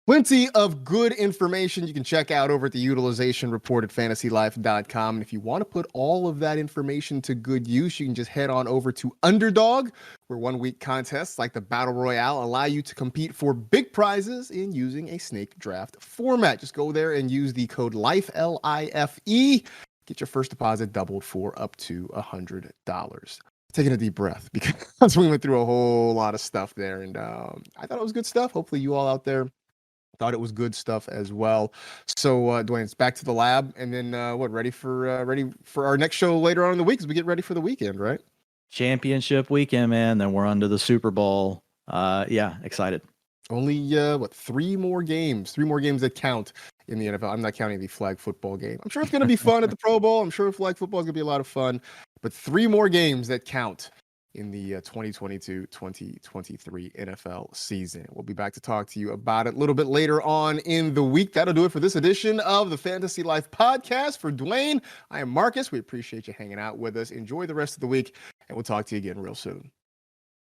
Plenty of good information you can check out over at the Utilization Report at fantasylife.com. And if you want to put all of that information to good use, you can just head on over to Underdog, where 1-week contests like the Battle Royale allow you to compete for big prizes in using a snake draft format. Just go there and use the code LIFE, L-I-F-E. Get your first deposit doubled for up to $100. Taking a deep breath because we went through a whole lot of stuff there. And I thought it was good stuff. Hopefully you all out there thought it was good stuff as well. So, Dwayne, it's back to the lab, and then ready for our next show later on in the week as we get ready for the weekend, right? Championship weekend, man. Then we're on to the Super Bowl. Excited. Only 3 more games that count in the NFL. I'm not counting the flag football game. I'm sure it's going to be fun at the Pro Bowl. I'm sure flag football is going to be a lot of fun, but 3 more games that count in the 2022-2023 NFL season. We'll be back to talk to you about it a little bit later on in the week. That'll do it for this edition of the Fantasy Life Podcast. For Dwayne, I am Marcus. We appreciate you hanging out with us. Enjoy the rest of the week, and we'll talk to you again real soon.